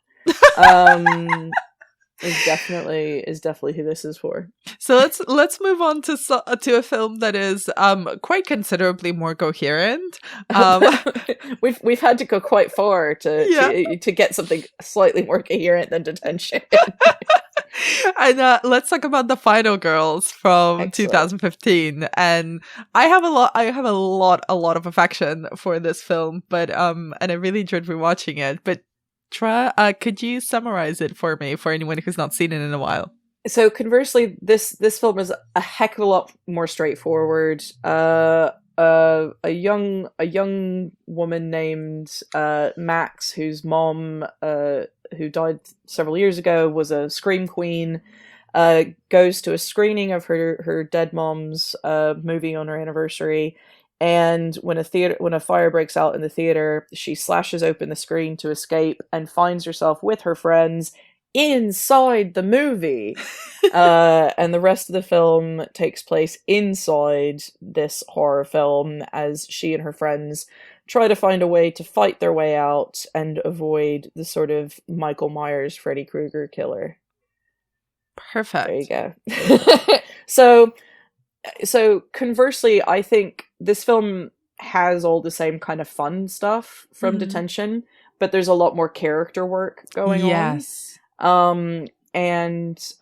Is definitely who this is for. So let's move on to a film that is quite considerably more coherent. We've had to go quite far to get something slightly more coherent than Detention. And let's talk about The Final Girls from 2015. And I have a lot of affection for this film, but and I really enjoyed rewatching it. But could you summarize it for me, for anyone who's not seen it in a while? So conversely, this film is a heck of a lot more straightforward. A young woman named Max, whose mom, who died several years ago, was a scream queen, goes to a screening of her dead mom's movie on her anniversary. And when a fire breaks out in the theater, she slashes open the screen to escape and finds herself with her friends inside the movie. And the rest of the film takes place inside this horror film as she and her friends try to find a way to fight their way out and avoid the sort of Michael Myers, Freddy Krueger killer. Perfect. There you go. So conversely, I think this film has all the same kind of fun stuff from Detention, but there's a lot more character work going on. Yes. And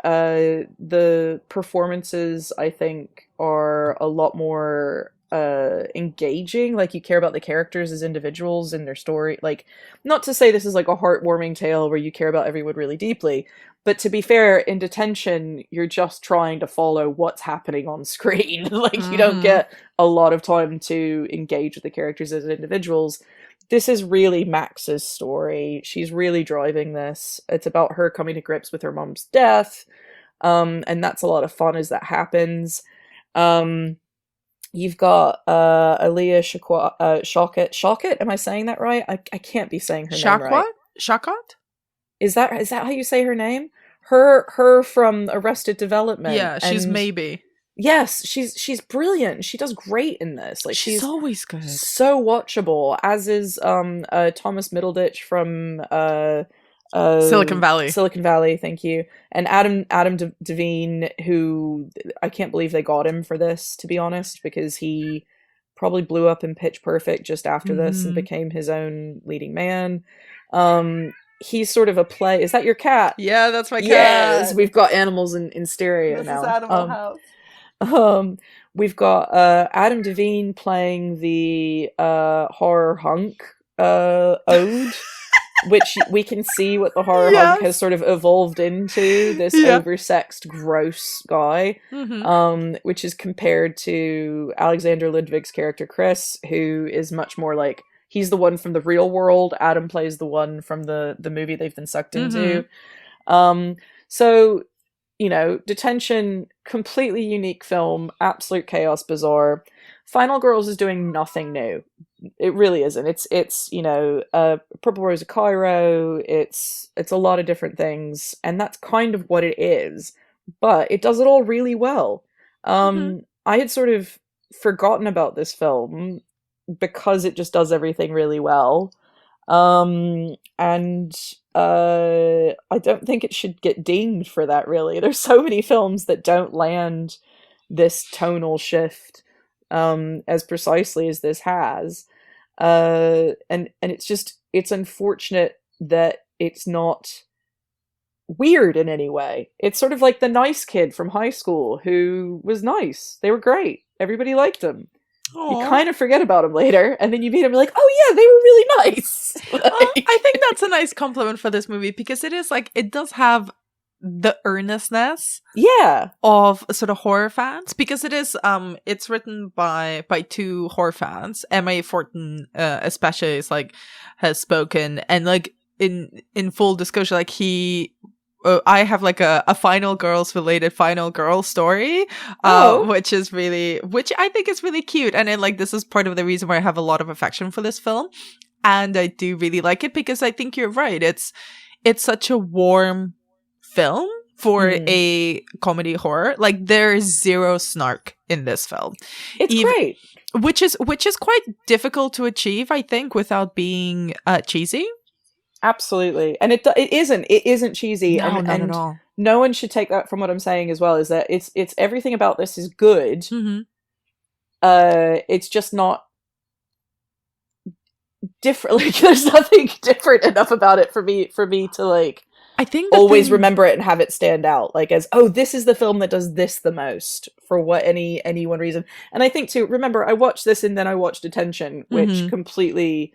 the performances, I think, are a lot more engaging. Like, you care about the characters as individuals and their story. Like, not to say this is like a heartwarming tale where you care about everyone really deeply, but to be fair, in Detention, you're just trying to follow what's happening on screen. Like, you don't get a lot of time to engage with the characters as individuals. This is really Max's story. She's really driving this. It's about her coming to grips with her mom's death. And that's a lot of fun as that happens. You've got Aaliyah Shawkat. Am I saying that right? I can't be saying her name right. Shawkat? Is that how you say her name? Her from Arrested Development. Yeah, she's maybe. Yes, she's brilliant. She does great in this. Like, she's always good. So watchable, as is Thomas Middleditch from Silicon Valley. Silicon Valley, thank you. And Adam Devine, who I can't believe they got him for this, to be honest, because he probably blew up in Pitch Perfect just after this and became his own leading man. He's sort of a play. Is that your cat? Yeah, that's my cat. Yes, we've got animals in stereo now. This is Animal House. we've got Adam Devine playing the horror hunk ode, which we can see what the horror hunk has sort of evolved into, this oversexed, gross guy, which is compared to Alexander Ludwig's character Chris, who is much more like, he's the one from the real world. Adam plays the one from the movie they've been sucked into. So, you know, Detention, completely unique film, absolute chaos, bizarre. Final Girls is doing nothing new. It really isn't. It's you know, Purple Rose of Cairo. It's a lot of different things, and that's kind of what it is. But it does it all really well. I had sort of forgotten about this film because it just does everything really well. And I don't think it should get dinged for that, really. There's so many films that don't land this tonal shift as precisely as this has. And it's unfortunate that it's not weird in any way. It's sort of like the nice kid from high school who was nice. They were great. Everybody liked them. Aww. You kind of forget about him later, and then you meet him, you're like, oh yeah, they were really nice. I think that's a nice compliment for this movie, because it is like, it does have the earnestness of sort of horror fans, because it is it's written by two horror fans. Emma Fortin especially is like, has spoken, and like in full disclosure, like I have like a Final Girls related Final Girl story, which I think is really cute. And then like, this is part of the reason why I have a lot of affection for this film. And I do really like it, because I think you're right. It's such a warm film for a comedy horror. Like, there is zero snark in this film. It's great. Which is quite difficult to achieve, I think, without being cheesy. Absolutely. And it isn't cheesy. No, not at all. No one should take that from what I'm saying as well, is that it's everything about this is good. It's just not different. Like, there's nothing different enough about it for me to like, I think always remember it and have it stand out, like, as, oh, this is the film that does this the most, for what any one reason. And I think too, remember, I watched this and then I watched Detention, which completely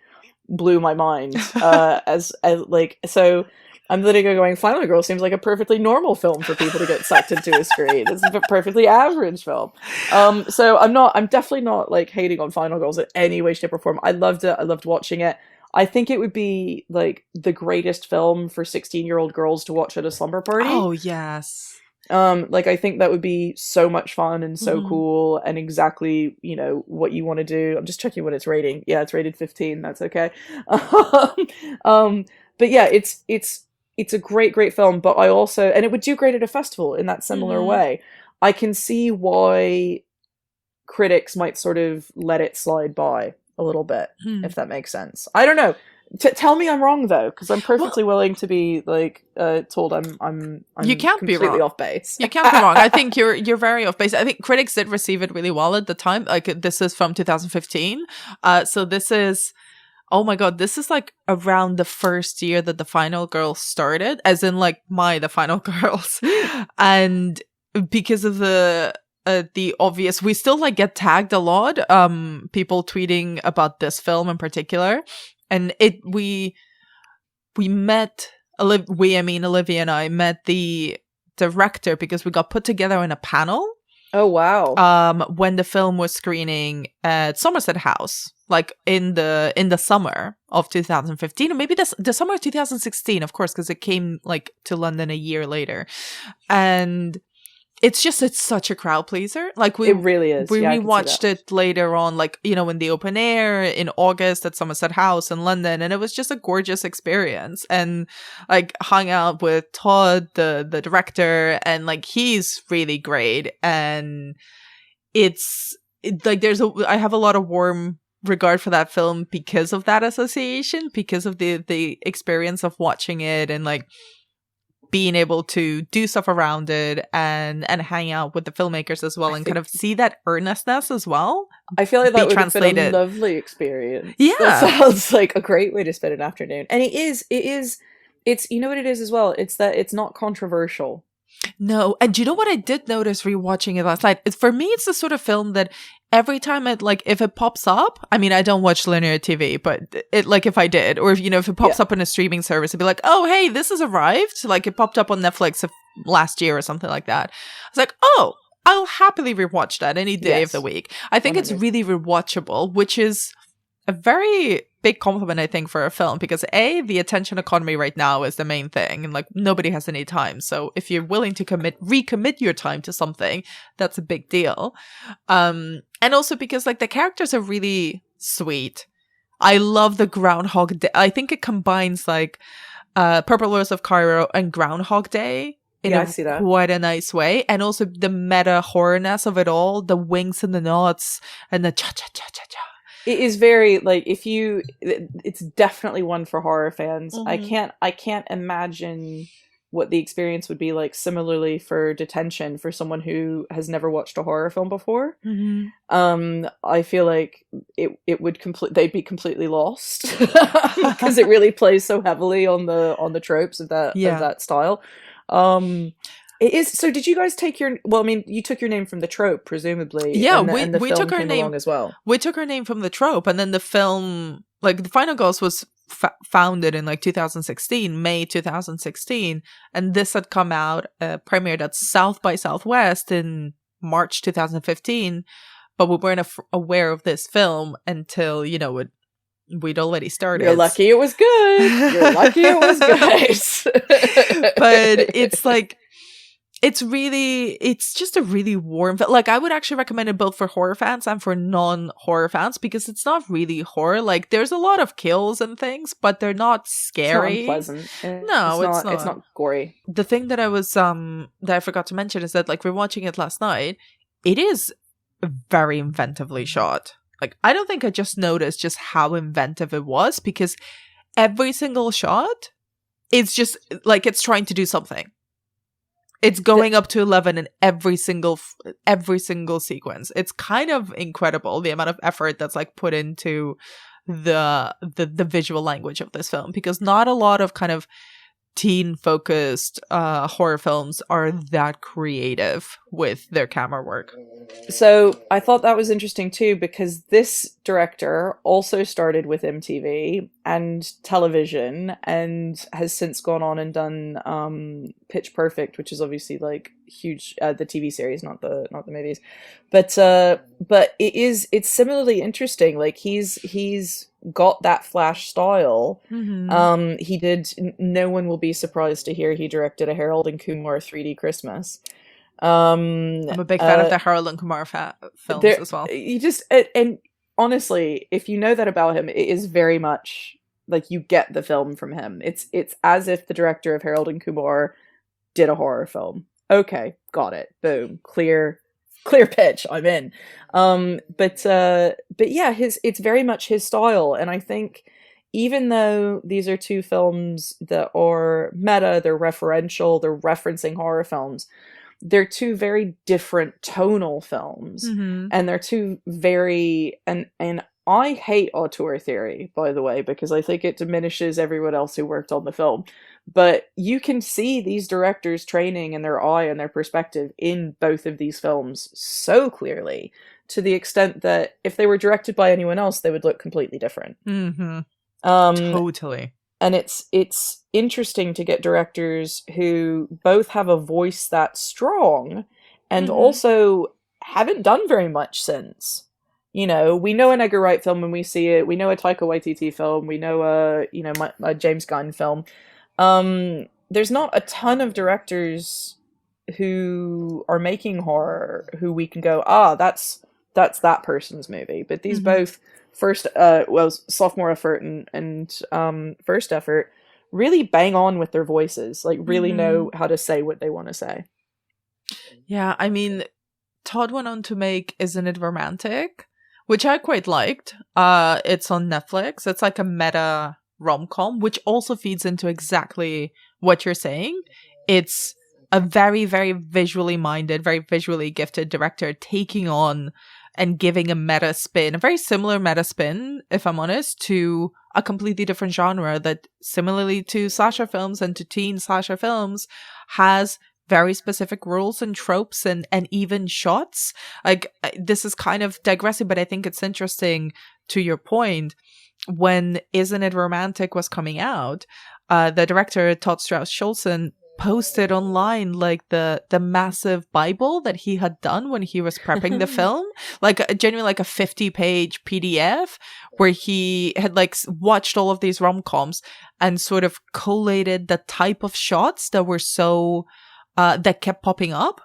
blew my mind, as like, so I'm literally going, Final Girl seems like a perfectly normal film for people to get sucked into a screen. It's a perfectly average film. So I'm definitely not like hating on Final Girls in any way, shape, or form. I loved it. I loved watching it. I think it would be like the greatest film for 16-year-old girls to watch at a slumber party. Oh yes. Like, I think that would be so much fun and so cool, and exactly, you know, what you want to do. I'm just checking what it's rating. Yeah, it's rated 15. That's okay. But yeah, it's a great film. But I also, and it would do great at a festival in that similar way. I can see why critics might sort of let it slide by a little bit, if that makes sense. I don't know. Tell me I'm wrong, though, because I'm perfectly willing to be like told I'm you can't completely be wrong. Off base. You can't be wrong. I think you're very off base. I think critics did receive it really well at the time. Like, this is from 2015, so this is, oh my god, this is like around the first year that the Final Girls started, as in like the Final Girls, and because of the obvious, we still like get tagged a lot, people tweeting about this film in particular. And we met, Olivia and I met the director because we got put together in a panel. Oh, wow. When the film was screening at Somerset House, like in the summer of 2015, or maybe the summer of 2016, of course, because it came like to London a year later. And it's such a crowd pleaser. Like, it really is. We rewatched it later on, like, you know, in the open air in August at Somerset House in London, and it was just a gorgeous experience. And like, hung out with Todd, the director, and like, he's really great. And it's like, I have a lot of warm regard for that film because of that association, because of the experience of watching it, and like being able to do stuff around it and hang out with the filmmakers as well, and kind of see that earnestness as well. I feel like that would have been a lovely experience. Yeah. That sounds like a great way to spend an afternoon. And it's, you know what it is as well? It's that it's not controversial. No. And do you know what I did notice rewatching it last night? For me, it's the sort of film that every time it, like, if it pops up, I mean, I don't watch linear TV, but it, like, if I did, or if, you know, if it pops up on a streaming service, it'd be like, oh, hey, this has arrived. Like, it popped up on Netflix last year or something like that. I was like, oh, I'll happily rewatch that any day of the week. I think 100. It's really rewatchable, which is a very big compliment, I think, for a film, because the attention economy right now is the main thing, and like nobody has any time. So if you're willing to recommit your time to something, that's a big deal. And also because like the characters are really sweet. I love the Groundhog Day. I think it combines like Purple Rose of Cairo and Groundhog Day in I see that. quite a nice way, and also the meta horrorness of it all, the winks and the nods and the cha cha cha cha cha. It is very like it's definitely one for horror fans. Mm-hmm. I can't imagine what the experience would be like similarly for Detention for someone who has never watched a horror film before. Mm-hmm. I feel like it would they'd be completely lost because it really plays so heavily on the tropes of that style. It is. So did you guys take you took your name from the trope, presumably. Yeah, and the we film took our came name along as well. We took our name from the trope, and then the film, like The Final Girls, was founded in like 2016, May 2016, and this had come out, premiered at South by Southwest in March 2015, but we weren't aware of this film until, you know, we'd already started. You're lucky it was good. You're lucky it was good. But it's like, it's just a really warm, like I would actually recommend it both for horror fans and for non-horror fans, because it's not really horror. Like there's a lot of kills and things, but they're not scary. It's not unpleasant. No, it's not gory. The thing that that I forgot to mention is that, like, we're watching it last night, it is very inventively shot. Like, I don't think I just noticed just how inventive it was, because every single shot is just like it's trying to do something. It's going up to 11 in every single sequence. It's kind of incredible the amount of effort that's like put into the visual language of this film, because not a lot of kind of teen focused horror films are that creative with their camera work. So I thought that was interesting too, because this director also started with MTV and television and has since gone on and done Pitch Perfect, which is obviously like huge, the TV series, not the movies, but it's similarly interesting. Like he's got that Flash style. Mm-hmm. He did No One Will Be Surprised to Hear he directed a Harold and Kumar 3D Christmas. I'm a big fan of the Harold and Kumar films as well. You just and honestly, if you know that about him, it is very much like you get the film from him. It's as if the director of Harold and Kumar did a horror film. Okay, got it. Boom, clear pitch. I'm in. But yeah, it's very much his style, and I think even though these are two films that are meta, they're referential, they're referencing horror films, they're two very different tonal films. Mm-hmm. And they're two very and I hate auteur theory, by the way, because I think it diminishes everyone else who worked on the film. But you can see these directors' training and their eye and their perspective in both of these films so clearly, to the extent that if they were directed by anyone else, they would look completely different. Mm-hmm. Totally. And it's interesting to get directors who both have a voice that's strong and also haven't done very much since. You know, we know an Edgar Wright film when we see it. We know a Taika Waititi film. We know a James Gunn film. There's not a ton of directors who are making horror who we can go, that's that person's movie. But these both sophomore effort and first effort really bang on with their voices, like really know how to say what they want to say. Yeah, I mean, Todd went on to make Isn't It Romantic, which I quite liked. It's on Netflix. It's like a meta rom-com, which also feeds into exactly what you're saying. It's a very, very visually minded, very visually gifted director taking on and giving a meta spin, a very similar meta spin, if I'm honest, to a completely different genre that, similarly to slasher films and to teen slasher films, has very specific rules and tropes and even shots. Like, this is kind of digressing, but I think it's interesting to your point. When Isn't It Romantic was coming out, the director Todd Strauss-Schulson posted online like the massive Bible that he had done when he was prepping the film, like genuinely like a 50-page PDF where he had like watched all of these rom-coms and sort of collated the type of shots that were so that kept popping up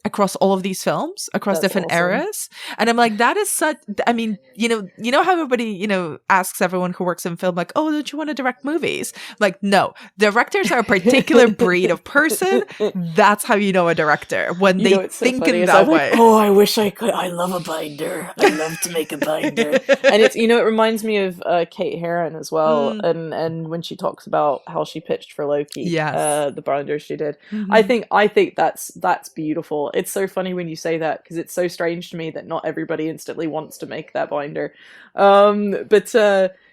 across all of these films, across That's different awesome. eras. And I'm like, that is such, I mean, you know how everybody, asks everyone who works in film, like, oh, don't you want to direct movies? Like, no, directors are a particular breed of person. That's how you know a director, when they it's so think funny. in It's that like, way. oh, I wish I could. I love a binder. I love to make a binder. And it's, it reminds me of Kate Herron as well. And when she talks about how she pitched for Loki, Yes. the binder she did. Mhm. I think that's beautiful. It's so funny when you say that, because it's so strange to me that not everybody instantly wants to make that binder. But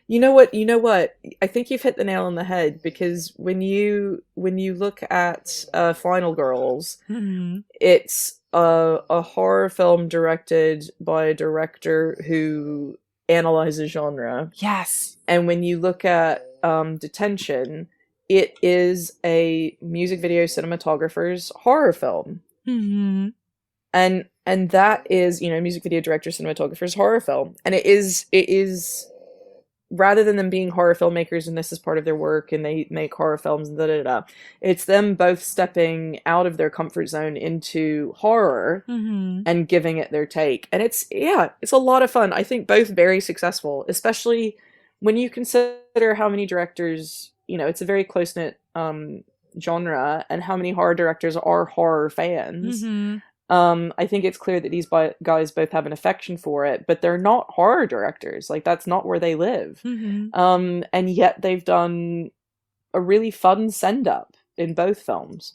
you know what? I think you've hit the nail on the head, because when you look at Final Girls, Mhm. it's a horror film directed by a director who analyzes genre. Yes. And when you look at Detention, it is a music video cinematographer's horror film. Mhm. And that is, music video director cinematographer's horror film. And it is rather than them being horror filmmakers and this is part of their work and they make horror films and it's them both stepping out of their comfort zone into horror and giving it their take. And it's a lot of fun. I think both very successful, especially when you consider how many directors, it's a very close-knit genre, and how many horror directors are horror fans. I think it's clear that these guys both have an affection for it, but they're not horror directors. Like, that's not where they live. And yet they've done a really fun send-up in both films.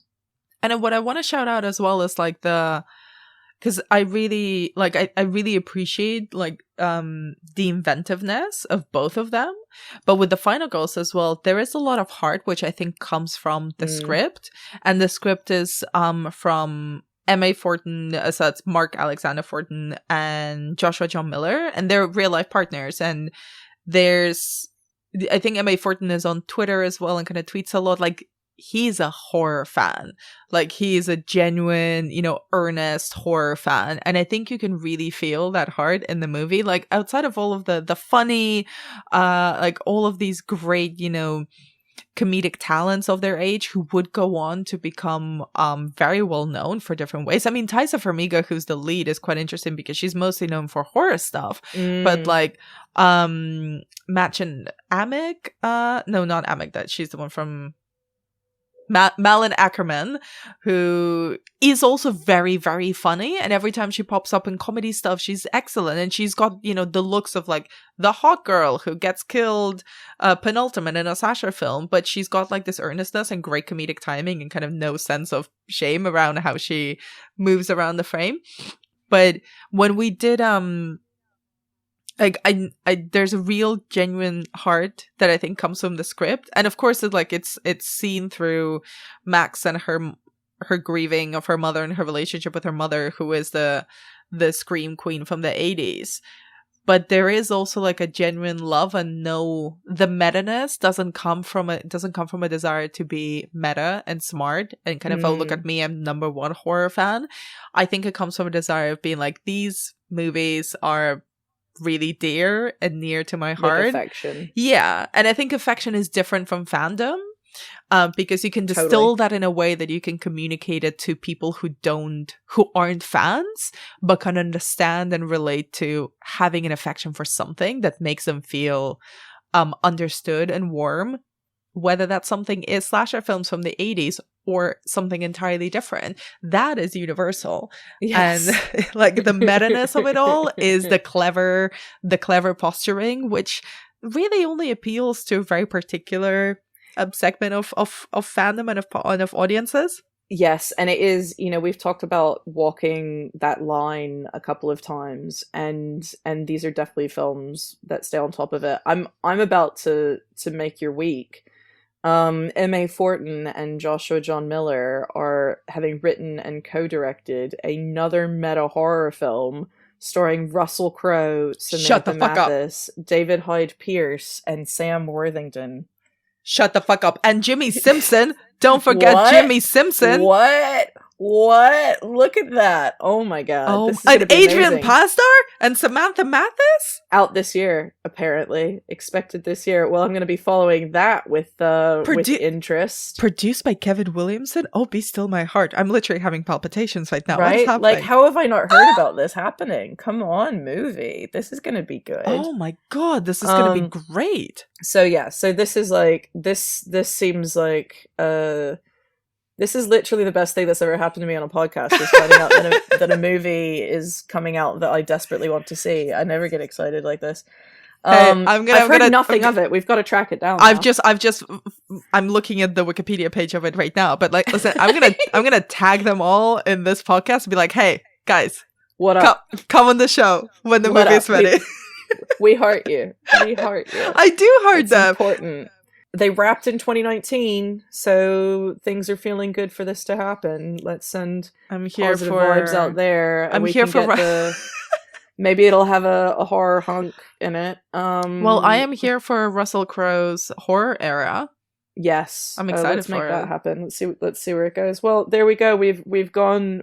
And what I want to shout out as well is like because I really I really appreciate like the inventiveness of both of them. But with the Final Girls as well, there is a lot of heart, which I think comes from the script. And the script is from M.A. Fortin, so it's Mark Alexander Fortin and Joshua John Miller, and they're real life partners. And I think M.A. Fortin is on Twitter as well and kind of tweets a lot. Like, he's a horror fan. Like, he's a genuine, earnest horror fan. And I think you can really feel that heart in the movie. Like, outside of all of the funny, like all of these great, comedic talents of their age who would go on to become very well known for different ways. I mean, Taissa Farmiga, who's the lead, is quite interesting because she's mostly known for horror stuff. But like Machen Amick, no, not Amick, that she's the one from Malin Ackerman, who is also very, very funny. And every time she pops up in comedy stuff, she's excellent. And she's got, the looks of like the hot girl who gets killed penultimate in a Sasha film. But she's got like this earnestness and great comedic timing and kind of no sense of shame around how she moves around the frame. But when we did like there's a real genuine heart that I think comes from the script. And of course it's seen through Max and her grieving of her mother and her relationship with her mother, who is the scream queen from the 80s. But there is also like a genuine love, and the meta-ness doesn't come from a desire to be meta and smart and kind of, oh, look at me, I'm #1 horror fan. I think it comes from a desire of being like, these movies are really dear and near to my heart. Like affection. Yeah. And I think affection is different from fandom, because you can distill that in a way that you can communicate it to people who aren't fans, but can understand and relate to having an affection for something that makes them feel understood and warm, whether that something is slasher films from the 80s or something entirely different. That is universal. Yes. And like the meta-ness of it all is the clever posturing, which really only appeals to a very particular segment of fandom and of audiences. Yes, and it is, we've talked about walking that line a couple of times, and these are definitely films that stay on top of it. I'm about to make your week. M.A. Fortin and Joshua John Miller are having written and co-directed another meta horror film starring Russell Crowe, Shut the Samantha fuck up. Mathis, David Hyde Pierce, and Sam Worthington. Shut the fuck up. And Jimmy Simpson. Don't forget What? Jimmy Simpson. What? Look at that. Oh my god. Oh, This is gonna and be Adrian amazing. Pasdar and Samantha Mathis? Out this year, apparently. Expected this year. Well, I'm going to be following that with interest. Produced by Kevin Williamson? Oh, be still my heart. I'm literally having palpitations right now. What's Right? happening? Like, how have I not heard about this happening? Come on, movie. This is going to be good. Oh my god, this is going to be great. So yeah, so this is like, this seems like, this is literally the best thing that's ever happened to me on a podcast, is finding out that a movie is coming out that I desperately want to see. I never get excited like this. I've heard nothing of it. We've got to track it down now. I'm looking at the Wikipedia page of it right now, but like, listen, I'm gonna tag them all in this podcast and be like, hey, guys, what up? Come on the show when the movie is ready. We heart you. We heart you. I do heart them. It's important. They wrapped in 2019, so things are feeling good for this to happen. Let's send positive vibes out there. I'm here for maybe it'll have a horror hunk in it. Well, I am here for Russell Crowe's horror era. Yes, I'm excited let's for make it. that happen. Let's see where it goes. Well, there we go. We've gone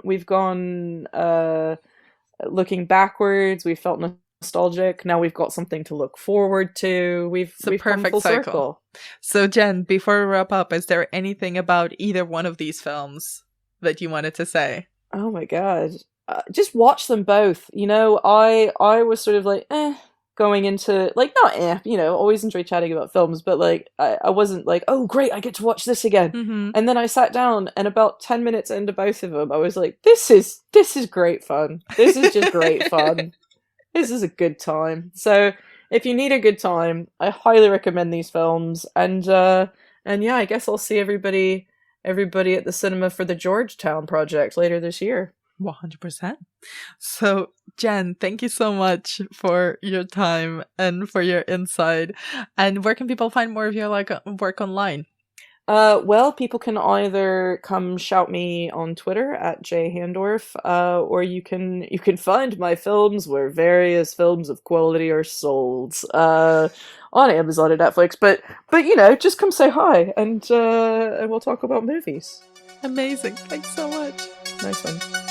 looking backwards. We felt nostalgic. Now we've got something to look forward to. We've perfect come full circle. So Jen, before we wrap up, is there anything about either one of these films that you wanted to say? Oh my god, just watch them both. You know, I was sort of like going into, like, not you know, always enjoy chatting about films, but like I wasn't like, oh great, I get to watch this again. Mm-hmm. And then I sat down, and about 10 minutes into both of them I was like, this is great fun. This is just great fun. This is a good time. So if you need a good time, I highly recommend these films. And yeah, I guess I'll see everybody at the cinema for the Georgetown Project later this year. 100%. So Jen, thank you so much for your time and for your insight. And where can people find more of your work online? Well, people can either come shout me on Twitter at jhandorf, or you can find my films where various films of quality are sold, on Amazon and Netflix. But you know, just come say hi, and we'll talk about movies. Amazing. Thanks so much. Nice one.